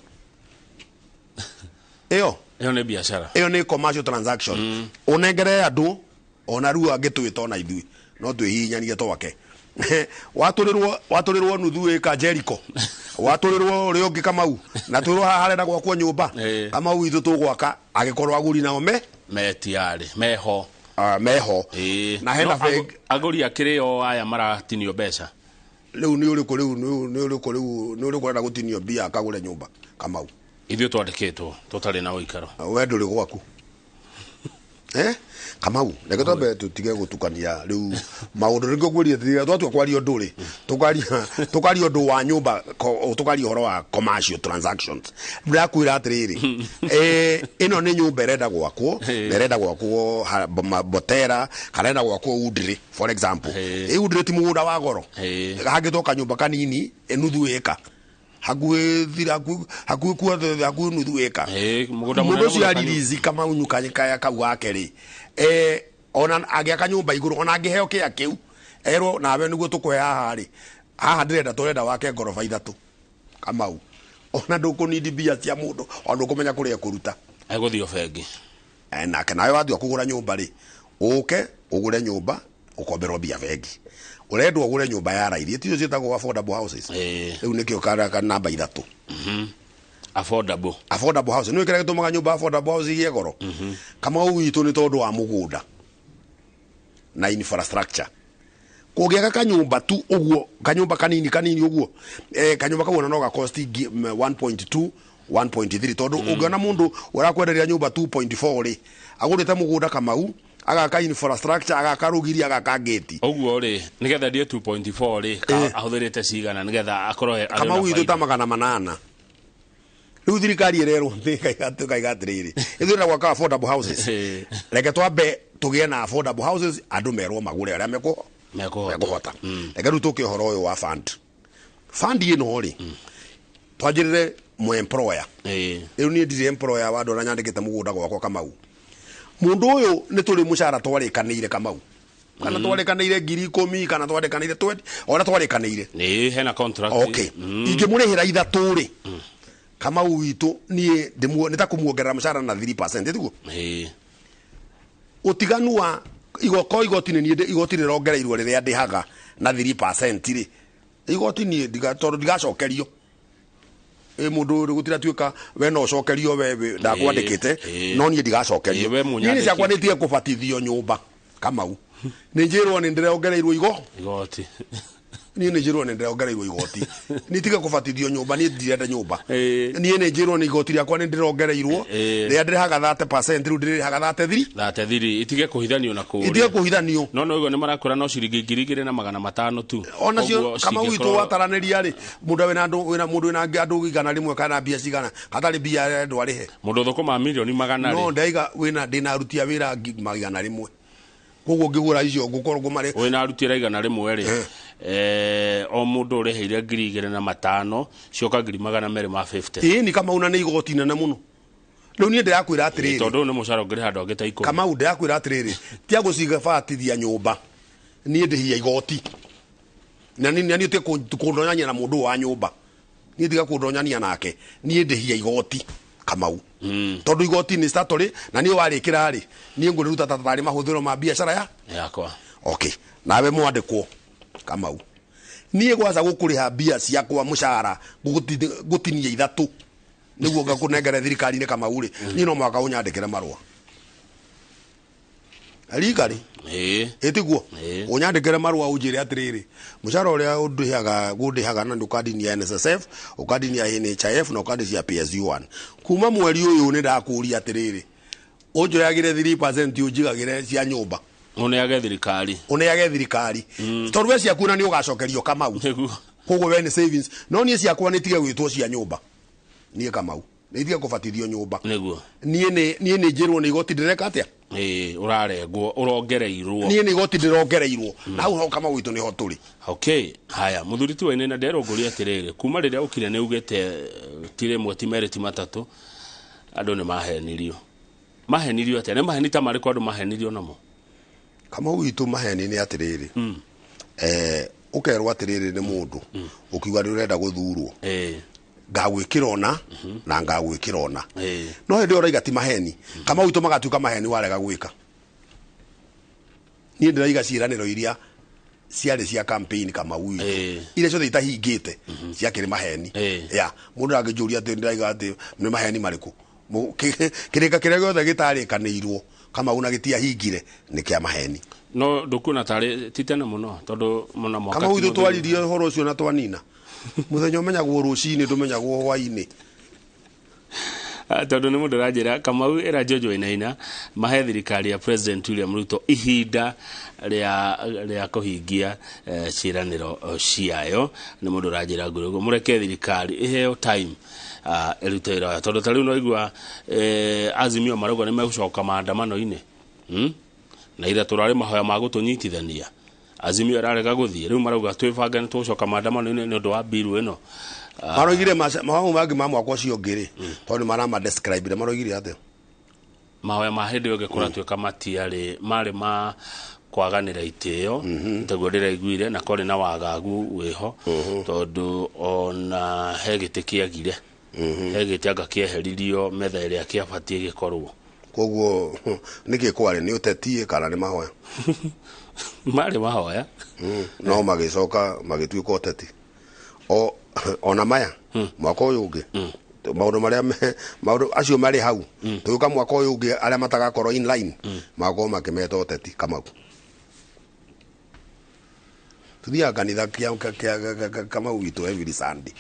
eyo ni biashara eyo ni commercial transaction onengere andu ona ruo angitwita na ithui no twihinyanie twake waturirwo nuthu eka Jericho waturirwo uri ungi Kamau na twirwo harenda gwakwo nyumba Kamau ithu tugwaka agikorwo aguri nao metiari meho na hena aguri akireo aya maratinio mbeca leo ni uri kwenda gutinio bia akagure nyumba Kamau ithuĩ twandĩkĩtwo tũtarĩ na ũikaro we ndũrĩ gwaku Kamau reke twambe tutige gutukania riu maundu rĩngĩ gwĩria thĩga twatua kwaria ndũrĩ tukaria ũndũ wa nyumba tukaria ũhoro wa commercial transactions ndakwĩra atĩrĩrĩ ĩno nĩ nyumba ĩrenda gwakwo Botera kana ĩrenda gwakwo Udri for example Udri ti mũgũnda wa goro hangĩtoka nyumba kanini nuthu ĩka hakuhĩ kuothe nuthu ĩka mũndũ ũcio aririzi kama unyukanyikaya kau gake rĩ ona agĩaka nyumba igũrũ ona angĩheo kĩa kĩu erwo nawe nĩguo tũkũhe haha ndĩrenda tũrenda wake ngoroba 3 Kamau ona ndũkũnindi mbia cia mũndũ ona ndũkũmenya kũrĩa kũruta egũthiĩ bengi nake nawe watua kũgũra nyumba rĩ ũke ũgũre nyumba ũkomberwo mbia bengi urendwo ũgũre nyumba ya raithi ticio ciĩtagwo affordable houses rĩu nĩkĩo karaka namba 3 affordable house nĩ kĩrĩa gĩtũmaga nyumba affordable house igĩe goro kama witũ nĩ tondũ wa mũgũnda na infrastructure kũgĩaka kanyumba tu ũguo kanyumba kanini ũguo kanyumba kau no ga cost 1.2 1.3 tondũ ũngĩona mũndũ ũrakwenderia nyumba 2.4 rĩ agũrĩte mũgũnda Kamau agaka infrastructure agaka rugiri agaka gate ũguo rĩ nigetha die 2.4 rĩ ahũthĩrĩte cigana nigetha akorwo Kamau witũ ta 800 rĩu thirikari ĩrerwo ndĩkaigatirĩrĩ ĩthũĩra gwaka affordable houses reke twambe tũgĩe na affordable houses andũ merwo magũre arĩa mekũhota reke rĩu tũke ũhoro ũyũ wa fund ĩno rĩ twanjĩrĩre mu employer riu ni ndire employer wa ndona nyandikite mugunda gwakwa Kamau mundu uyu ni turi mushara twarikanire Kamau kana twarikanire 10,000 kana twarikanire 20 ona twarikanire ni hena contract okay ingimurihira ithatu ri Kamau witu ni nitakumuongerera mushara na 3% tiguo utiganu wa igoti ni igoti rirongereirwo riria ndihaga na 3% ri igoti ni ndigacokerio mundu gutira tuika we no cokerio we ndakwandikite no ni ndigacokerio ni ciakwa nitie kubatithio nyumba Kamau ni njirwo ni ndirongereirwo igoti ni njirwo ni ndirongereirwo igoti ni tiga kubatithio nyumba ni ndirenda nyumba ni njirwo ni igoti riakwa ni ndirongereirwo ria ndirihaga 30% riu ndirihaga 33 itige kuhithanio na ku itige kuhithanio no ugo ni marakura no ciringi 2,500 tu ona cio kama witu wataraniria ri mundu wina mundu wina andu igana rimwe kana bia cigana hatari bia ndwarihe mundu thukuma milioni 100 no ndaiga wina ndinarutia wira magana rimwe koguo ngigura icio ngukorwo ngumare wina arutira igana rimwe ri o mundu ureheire 2,500 cioka 2,250 ni kama una ni igoti nene muno riu ni ndirakwira atiriri tondu ni mucara ngire handu angita 10 kama ndirakwira atiriri tia guciga fatithia nyumba ni ndihia igoti na ni utie kundonyania na mundu wa nyumba ni ndiga kundonyania nake ni ndihia igoti Kamau tondu igoti ni statutory na ni warikira ri ni nguriruta tatari mahuthiro ma biashara yakwa okay nawe mwandikwo Kamau ni gwaza gukuriha bia ciakwa mushara gutinia ithatu niguo ngakunengere thirikari ni Kamau ri ni no mwaka unyandikire marua aligari etiguo unyandikire marua ujire atiriri mushara uria undihaga na ndukadinia NSSF ukadinia NHIF na ukadinia PSU1 kuma mweri uyu ni ndakuria atiriri unjoyagire 3% ujigagire cia nyumba uneage thirikari tondu we ciaku na ni ugacokerio Kamau koguo we ni savings no ni ciakwa ni tige gwitwo cia nyumba ni Kamau ni tige kubatithio nyumba niguo ni njirwo ni igoti ndireka atia urarengwo urongereirwo ni igoti ndirongereirwo na hau Kamau witu ni ho turi okay haya muthuriti wa ine na nderongori atiriri kuma riria ukire ni ugete tire mweti meriti matatu andu ni mahenirio atia ni mahenita mari kwa andu mahenirio namo Kamau witu maheni ni atiriri ukerwo atiriri ni mundu ukiuga ni urenda guthurwo ngagwikirona na ngagwikirona no hindi uraiga ti maheni Kamau witu magatuka maheni warega gwika ni ndiraiga ciraniro iria ciari cia campaign Kamau witu ile ciothe itahingite ciakiri maheni ya mundu angijuria ati ndiraiga ati ni maheni mariku kirika kiria giothe gitarikanirwo Kamau na gitia hingire ni kia maheni no ndukuna tari titene muno tondu muno mwaka Kamau witu twaririe horo ucio na twanina muthenya umenyagwo ruciini ndumenyagwo hwaini tondu ni mundu ranjira Kamau era George Wainaina mahe thirikari ya President William Ruto ihinda ria kuhingia ciraniro ciayo ni mundu ranjira ngurugo mureke thirikari iheo time erutera tondu tari no igwa Azimio marauga ni megucoka maandamano-ini na ira turari mahoya ma gutunyitithania Azimio ararega guthie riu marauga twibanga ni tucoka maandamano-ini ni undu wa biru ino marogire mahoya magi ma mwako cio ngiri tondu marama describe marogire ate mahoya ma hindi yoge kura tweka matiari mari ma kwaganira itio ntaguo ndiraiguire na kori na wagagu wiho tondu ona hegite kiagire hegite anga kieheririo metha iria kiabatie gikorwo koguo niki kwari ni utetie kana ni mahoya mari mahoya no magicoka magituika uteti ona maya mwaka uyu ungi maundu maria maundu acio mari hau tuka mwaka uyu ungi aria matagakorwo in line mago makimeta uteti Kamau tuthia kanitha Kamau witu every Sunday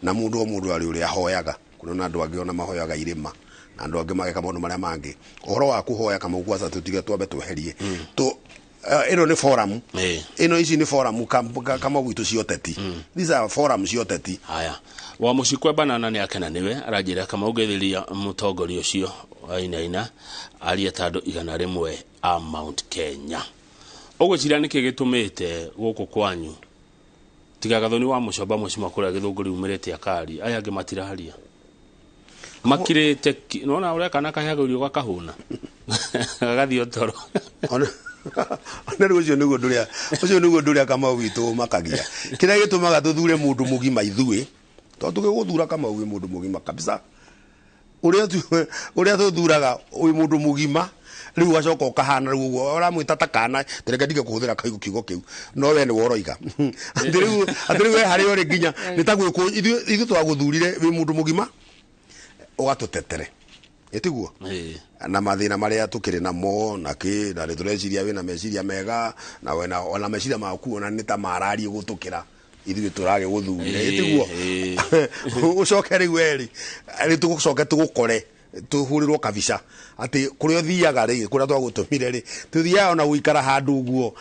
na mundu ari uri ahoyaga kuna andu angi ona mahoyaga irima na andu angi mageka maundu maria mangi uhoro wa kuhoya Kamau kwasa tutige twambe tweherie ino ni forum ino ici ni forum Kamau witu cioteti these are forum cioteti haya wa mucikwe banana ni akena niwe aranjira Kamau gethiria mutongoria ucio Wainaina aria tandu igana rimwe a Mount Kenya ogwicira niki gitumite guku kwanyu tiga gathoni wa mucoba mucima kuria githunguri umirite akari aya ange matiraharia makirite nona uria kana kaheaga urio gakahuna gathio toro Ona ucio niguo nduria kama witu makagia kira gitumaga tuthure mundu mugima ithui to tugiguthura kama wi mundu mugima kabisa uria tuthuraga wi mundu mugima riu gacoka ukahana riu uramwita takana tereka dige kuhuthira kiugo kiu no we ni woroiga riu we hari uri nginya nitagwiko ithu twaguthurire wi mundu mugima ugatutetere etiguo na mathina maria tukiri namo na ki na ritureciria wina meciria mega na wena ona meciria maku ona nita marari gutukira ithu turage guthurire etiguo ucoke riu weri tugucoke tugukore tuhurirwo kabisa ati kurio thiaga ri kuria twagutumire ri tuthiaga ona guikara handu uguo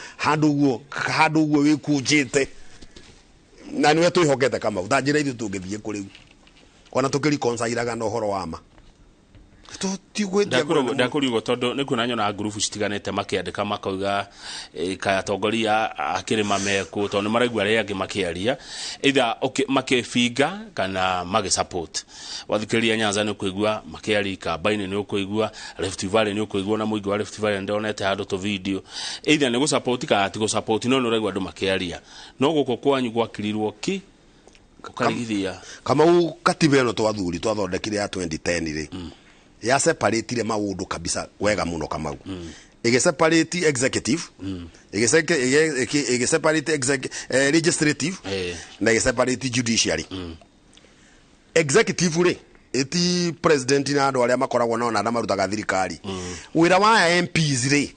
wikunjite na niwe twihokete kama utanjira ithu tungithie kuriu ona tukiri konsairaga no horo wama ndakurigo tondu ni kuna nyona group citiganete makiandika makauga kaya tongoria akirima meku tondu maraigua ria angi makiaria either makifinga kana magi support wathikiria Nyanza ni kuigua makiari Kambaini ni kuigua Rift Valley ni kuigua na muigi wa Rift Valley ndonete handu to video either ni go support ka ati go support no uraigua andu makiaria no guko kwanyu gwakirirwo ki ukarigithia kama u katiba no twathuri twathondekire ya 2010 ri ya separate maundu kabisa wega muno kama u ige separate executive ige separate legislative na ige separate judiciary executive ri eti president na andu aria makoragwo na marutaga thirikari wira wa MPs ri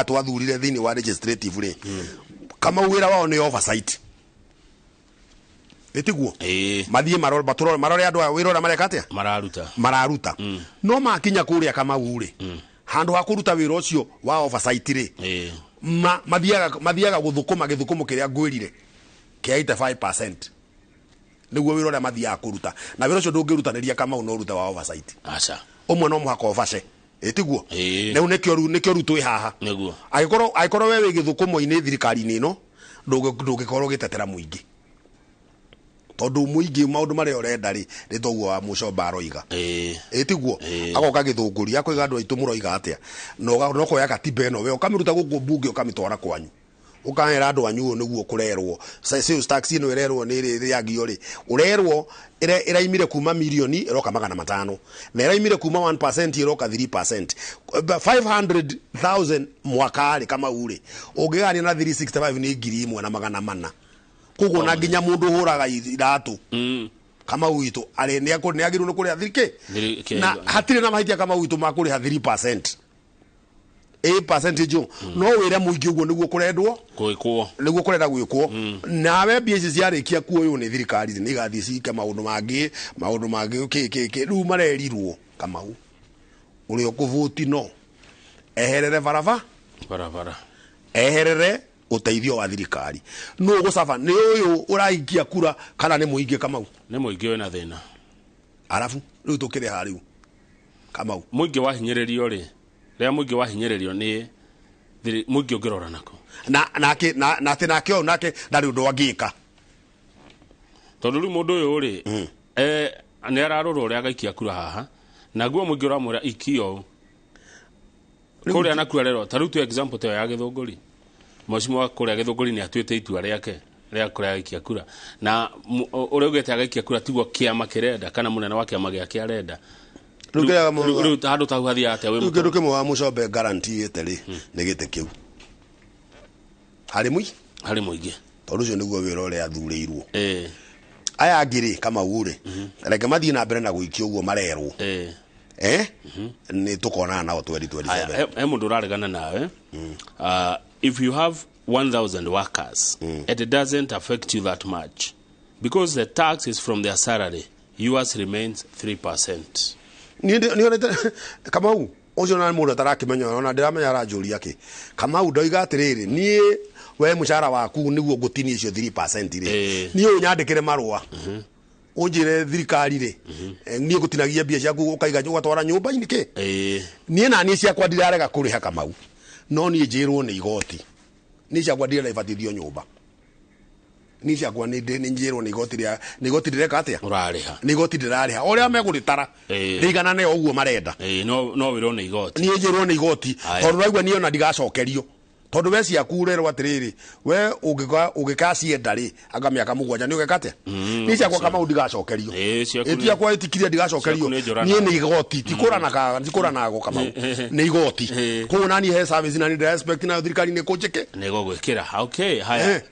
twathurire thini wa legislative ri kama wira wao ni oversight etiguo mathie marore andu wirora mareka atia mararuta no makinya kuria kama ure handu hakuruta wira ucio wa oversight ri mathiaga guthukuma githukumo kiria ngwirire kia 85% niguo wirora mathia kuruta na wira ucio ndungirutanĩria kama no ruta wa oversight acha omwe no muhaka obace etiguo neu nekio rutwe haha agikoro wewe githukumo-ini thirikari-ini no ndungikorwo gitetera muingi tondu muingi maundu maria urenda ri ritoguo wa mucoba aroiga etiguo agoka githunguri akoiga andu aitu muroiga atia no koya katiba eno we ukamiruta guku mbunge ukamitwara kwanyu ukahera andu anyu niguo kurerwo sales tax ino irerwo ni ri yagio ri urerwo iraimire kuma milioni iroka 500 na iraimire kuma 1% iroka 3% 500,000 mwaka ri kama ure ungigania na 365 ni ngiri 1,400 kugo na nginya mundu huraga iratu kama uitu ari ni agiru no kuria thirike na hatire na mahitia kama uitu makuri ha 3% 8% no wira muingi uguo niguo kurendwo gwikwo niguo kurenda gwikwo nawe biaci ciarikia kuoyo ni thirikari ni gathi cike maundu mangi riu marerirwo kama u uri okuvuti no eherere barabara eherere uteithio wa thirikari no gucaba ni uyu uraikia kura kana ni muingi kama u ni muingi wena thina arafu riu tukire hariu kama u muingi wa hinyiririo ri ria muingi wa hinyiririo ni muingi ungirora nako nake ndari undu angika tondu riu mundu uyu ri ni ararora uria agaikia kura haha naguo muingi uramwira ikio kuria nakurerwo ta riu tu example te ya githunguri Mheshimiwa kuria githunguri ni atuite itua riake ria kuria gaikia kura na ureugete agaikia kura tiguo kiama kirenda kana munene wa kiama giake arenda riu handu tahuhathia atia we kindu kimwe wa mucobe guarantee eteri ni gite kiu hari muingi tondu cio niguo wira uria athurirwo aya ngiri kama ure reke mathie na mbere na guikia uguo marerwo ni tukona nao 2027 mundu uraregana nawe if you have 1,000 workers it doesn't affect you that much because the tax is from their salary yours remains 3%. Ni kama u ojo na mundu tarakimenya ona ndiramenya aranjuria ki kama u ndoiga atiriri ni we mushara waku niguo gutini icio 3% ri ni unyandikire marua unjire thirikari ri ni gutinagia mbia ciaku ukaiga ugatwara nyumba ini ki ni na ni ciakwa ndirarega kuriha kama u no ni njirwo ni igoti ni ciakwa ndirarega ibatithio nyumba ni ciakwa nĩ njĩrwo nĩ igoti rĩreka atĩa ũrarĩha nĩ igoti rĩrarĩha ũrĩa megũrĩtara rĩigana nĩyo ũguo marenda no wĩrwo nĩ igoti niĩ njĩrwo nĩ igoti tondũ raigua niĩ ona ndigacokerio tondũ we ciaku ũrerwo atĩrĩrĩ we ũngĩkacienda rĩ anga mĩaka 7 nĩ ũgeka atĩa niĩ ciakwa Kamau ndigacokerio ciakwa ĩtikirie ndigacokerio niĩ nĩ igoti tikũranago Kamau nĩ igoti koguo naniĩ he service na nĩ ndĩrespect nayo thirikari nĩ kũnjĩke nĩ gũgwĩkĩra okay haya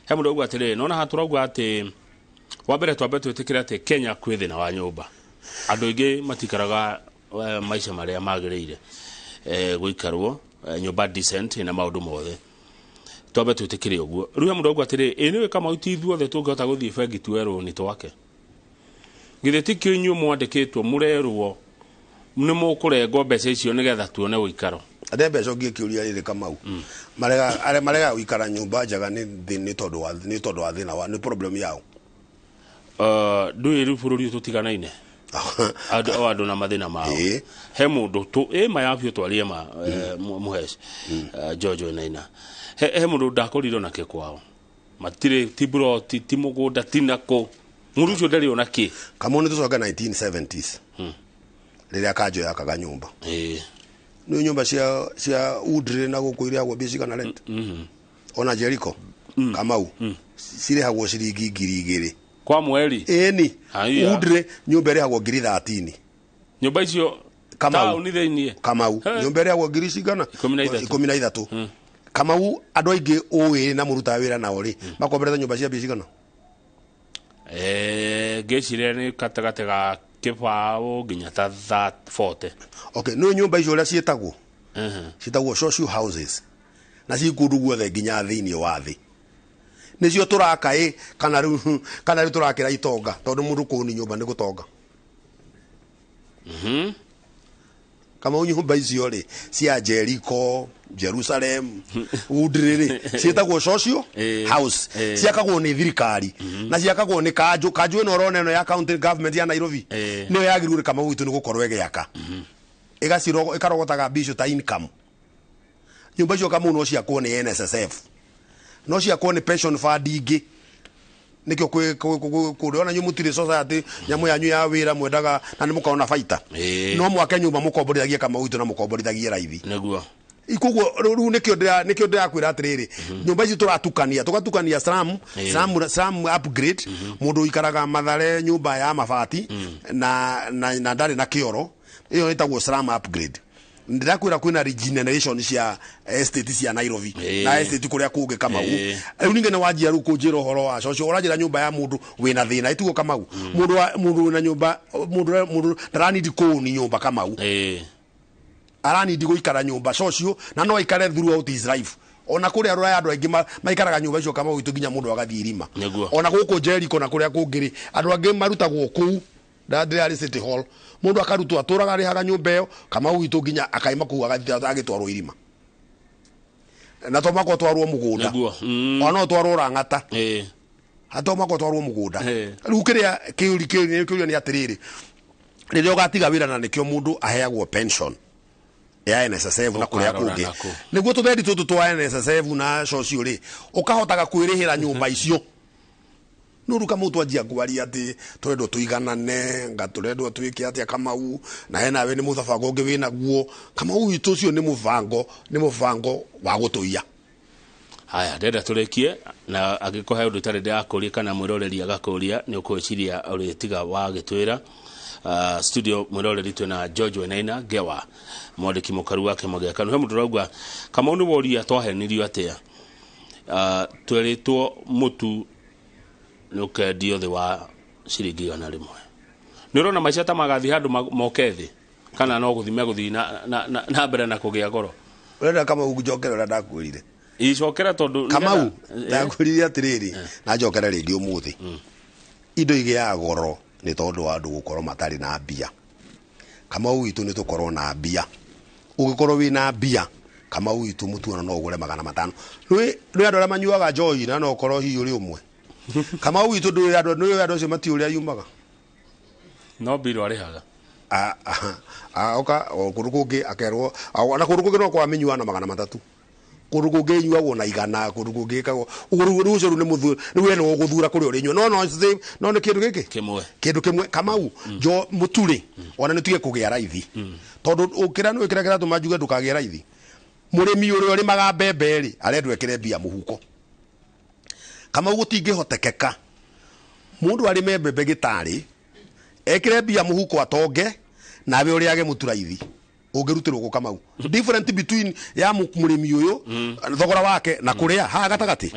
he mũndũ auga atĩrĩrĩ nona hatũrauga atĩ wa mbere twambe twĩtĩkĩre atĩ Kenya kwĩ thĩna wa nyũmba andũ aingĩ matikaraga maica marĩa magĩrĩire gũikarwo nyũmba decent na maũndũ mothe twambe twĩtĩkĩre ũguo rĩu he mũndũ auga atĩrĩrĩ nĩwe Kamau ti ithuothe tũngĩhota gũthiĩ bengi tuerwo nĩ twake githĩ ti kĩnyuĩ mwandĩkĩtwo mũrerwo nĩ mũkũrengwo mbeca icio nĩgetha tuone ũikaro ade mbeca ũngĩkĩũria rĩrĩ Kamau marega gũikara nyũmba njega nĩ tondũ wa thĩna wa nĩ problem yao ndũĩ rĩu bũrũri tũtiganaine andũ na mathĩna mao he mũndũ mayabio twarie ma mũheci George Wainaina he mũndũ ndakorirwo nake kwao matirĩ ti broti ti mũgũnda ti nako mũndũ ũcio ndarĩ ona kĩ Kamau nĩ tũcoka 1970s rĩrĩa Kanjũ yakaga nyũmba nĩ nyũmba cia udre na gũkũ irĩhagwo mbia cigana rent ona Jericho Kamau cirĩhagwo ciringi 2,000 kwa mweri ni udre nyũmba irĩhagwo 13,000 nyũmba icio Kamau ni thĩinĩ Kamau nyũmba irĩhagwo 13,000 Kamau andũ aingĩ ũĩ na mũruta wĩra nao rĩ makomberete nyũmba cia mbia cigana ngĩciria nĩ gatagatĩ ga kĩbaũ nginya ta 40 okay nĩ nyũmba icio ũrĩa ciĩtagwo social houses na cikũndũ guothe nginya thĩinĩ wa thĩ nĩcio tũraka kana rĩu tũrakĩra itonga tondũ mũndũ kũni nyũmba nĩ gũtonga Kamau nyũmba icio rĩ cia Jericho Jerusalem udrere ciĩtagwo social house ciakagwo nĩ thirikari na ciakagwo nĩ Kanjũ ĩno ũrona ĩno ya county government ya Nairobi nĩyo yagĩrĩire Kamau witũ nĩ gũkorwo ĩgĩaka ĩkarogotaga mbico ta income nyũmba icio Kamau no ciakwo nĩ NSSF no ciakwo nĩ pension fund ingĩ nikio kuona nyu mutire society nyamu yanyu ya wira mwendaga na ni mukaona baita no mwake nyumba mukomborithagia Kamau witũ na mukomborithagia raithi niguo ikugo ru nikio ndira kwira atiriri nyumba ici tugatukania slum upgrade mundu ikaraga Mathare nyumba ya mabati na ndari na kioro iyo itagwo slum upgrade ndirakwira kwina regeneration cia estate cia Nairobi na estate kuria kunge Kamau riu ninge na wajia ru kunjira horo wa cocio urajira nyumba ya mundu wina thina itugo Kamau mundu na nyumba mundu ndarani ndi kuni nyumba Kamau arani ndi guikara nyumba cocio na no ikare throughout his life ona kuria rura andu aingi maikaraga nyumba icio Kamau itu ginya mundu agathie irima ona guku Jericho na kuria kungiri andu angi marutagwo kuu ndari city hall mundu akarutwo aturaga rihaga nyumba iyo Kamau witũ nginya akaima kuu agitwarwo irima na to mako twarwo mugunda ona twarwo rangata hato mako twarwo mugunda riu kiria kiuri ni atiriri riria ugatiga wira na nikio mundu aheagwo pension ya NSSF na kuria kungi niguo tuthendi tutu twa NSSF na socio ri ukahotaga kwirihira nyumba icio nuru Kamau twajia kwaria ati twendo tuiganane ngaturendo twike atia Kamau na hena we ni muthabango ungi wina guo Kamau witũ cio ni mubango wa gutuia haya ndenda turekie na agikohe undu tari ndakũria kana mwiroreri agakũria ni ukwiciria uritiga wa gitwira studio mwiroreri twina George Wainaina Gewa mwandiki mukaru wake Magĩakano he mundu rauga Kamau ni woria twahenirio atia tweritwo mutu nukendio thi wa ciringi 100 ni rona maica ta magathi handu mokethi kana no guthime guthi na mbere na kugia goro urenda Kamau njokera ura ndakwirire icokera tondu Kamau ndakwirire atiriri na njokera ringi umuthi indo igia goro ni tondu wa andu gukorwo matari na mbia Kamau witũ ni tukorwo na mbia ugikorwo wina mbia Kamau witũ mutuana no ugure 500 rwi andu aria manyuaga joy na no korwo hiyo ri umwe Kamau witũ ndũĩ andũ acio mati ũrĩa yumaga no biro arihaga oka kũndũ kũngĩ akerwo na kũndũ kũngĩ no kwa mĩnyuana 300 kundu kungi nyuagwo na igana kundu kungi kago uru ucio ni muthu ni we no guthura kuri uri nyua no ni kindu giki kimwe Kamau jo muturi ona ni tuge kugia raithi tondu ukira no ikira kiratu majuga ndukagia raithi murimi uri uri maga mbembe ri arendwe kire mbia muhuko Kamau gutingihotekeka mundu ari mbembe gitari ekire mbia muhuko atonge nawe uri age muturaithi ungirutirwo ku Kamau different between ya murimi uyu thogora wake na kuria ha gatagati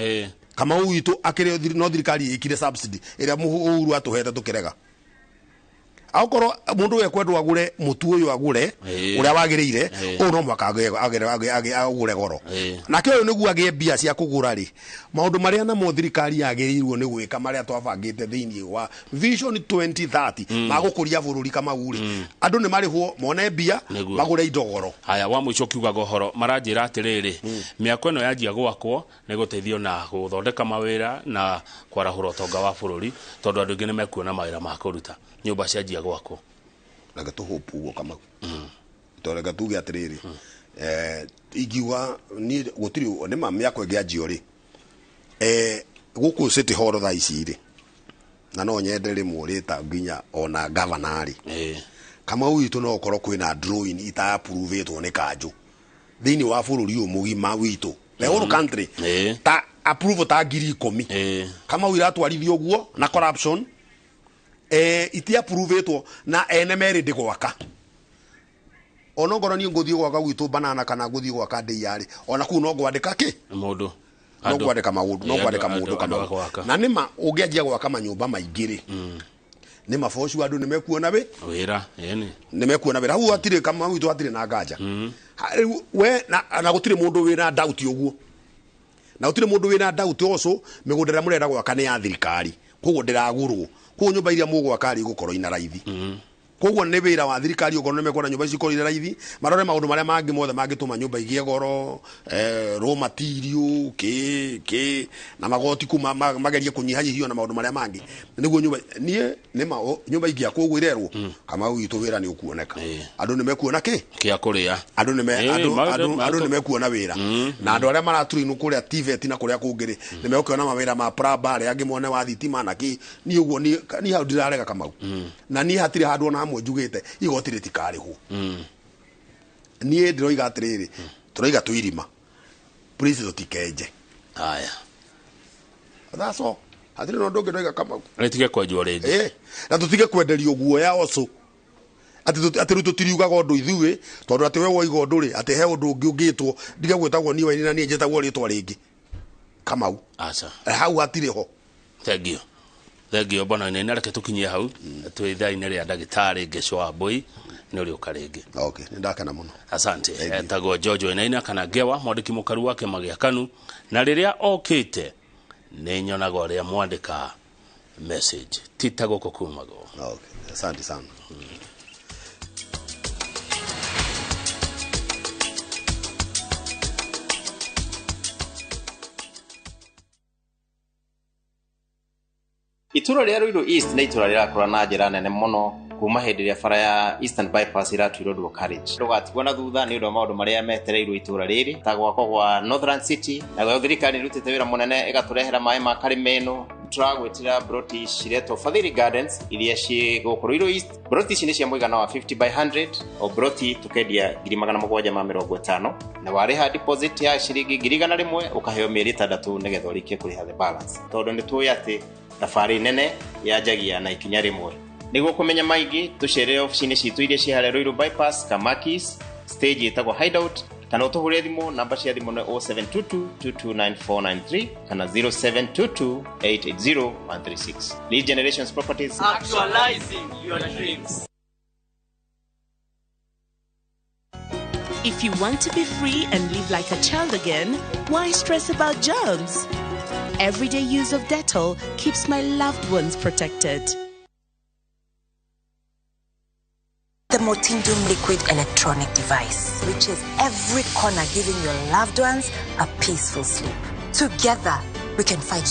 Kamau witu akire no thirikari ikire subsidy ira muhuru atuhete tukirega akoro mundu we kwendwa agure mutu uyu agure uria wagirire no mwaka agure goro nake uyu niguo age mbia cia kugura ri maundu maria na mo thirikari yagirirwo ni gwika maria twabangite thiini wa vision 2030 magukuria bururi Kamau ri andu ni marihwo mone mbia magure indo goro haya wa mwico kiuga gohoro maranjira atiriri miako ino yanjia gwakwo ni guteithio na guthondeka mawira na kwarahura utonga wa bururi tondu andu ingi ni mekuona mawira ma kuruta nyumba cianjia gwakwo na gatuhopu uguo Kamau torega tuge atiriri igiwa ni gutiri ni miako ingi anjio ri guku city hall tha ici ri na no nyende ri murita nginya ona governor ri Kamau witu no korwo kwina drawing ita approvetwo ni kanju thiini wa bururi umugima witu the whole country ta approve ta 10,000 Kamau iratwarithio guo na corruption iti approvetwo na ene meri ndigwaka ona ngoro ni nguthii gwaka gwitu banana kana nguthii gwaka ndiyari ona ku no gwandika ki mundu no gwandika maundu no gwandika mundu kana na nima ungianjia gwaka manyumba maingiri nima focu andu nimekuona wira nimekuona wira hu atire kama witu atire na nganja we na gutire mundu wina doubt uguo na gutire mundu wina doubt oso migundira murenda gwaka ni ya thirikari koguo ndiragurwo ko nyumba iria mugwaka ri gukorwo ina raithi koguo ni wira wa thirikari ukorwo nimekona nyumba ici korwo ina raithi marore maundu maria mangi mothe mangituma nyumba igie goro raw material ke na magoti kuma magerie kunyihanyihio na maundu maria mangi niguo nyumba nie nima nyumba igia koguo irerwo Kamau witu wira ni ukuoneka andu nimekuona kia kuria andu nimekuona wira na andu aria maraturinu kuria TVET na kuria kungiri nimekuona mawira ma praba aria angi mone wa thitima na ki ni uguo ni hau ndirarega Kamau na ni hatire handu ona amwe njugite igoti ritikarihwo nie ndiroiga atiriri turoiga tuirima please tutikenje haya that's all hatire no ndonge ndoiga Kamau ritige kwenjwo ringi na tutige kwenderio guoya oso ati ruto tiriugaga undu ithuĩ tondu ati we woiga undu ri ati he undu ungi ungitwo ndige gwitagwo ni waini na ni njitagwo ritwa ringi Kamau acha hau hatire ho thank you bona nene reke tukinyie hau twi thaini ria ndagitari ngecwa mbui ni uri ukaringi okay ndakana muno asante etagwo George Wainaina kana Gewa mwandiki mukaru wake Magiakanu na riria okite ni nyonaga uria mwandika message titago kukumago okay asante sana Itura ria Ruiru East ni itura rirakura na njira nene muno kuma hindi ria bara ya Eastern Bypass iratuirwo ndwo carriage ndugatigwo na thutha ni undu maundu maria metereirwo itura riri ta gwako gwa Northern City na gwa thirikari rutite wira munene igaturehera mai ma karimeno turagwitira broti ciretwo Fadhili Gardens iria ci guku Ruiru East broti ici ni cia muigana wa 50 by 100 o broti tukendia 750 na wariha deposit ya ciringi 1,000 ukaheo mieri 6 nigetha urikie kuriha the balance tondu ni tuwi ati tafari nene yajagia na ikinya rimwe niguo kumenya maingi tucerere ofisini citu iria cihare Ruiru Bypass Kamakis stage itagwo Hideout kana utuhure thimu namba cia thimu 0722229493 kana 0722880136 Lead Generations Properties, actualizing your dreams. If you want to be free and live like a child again, why stress about germs? Everyday use of Dettol keeps my loved ones protected. The Motindum liquid electronic device, which is every corner giving your loved ones a peaceful sleep. Together, we can fight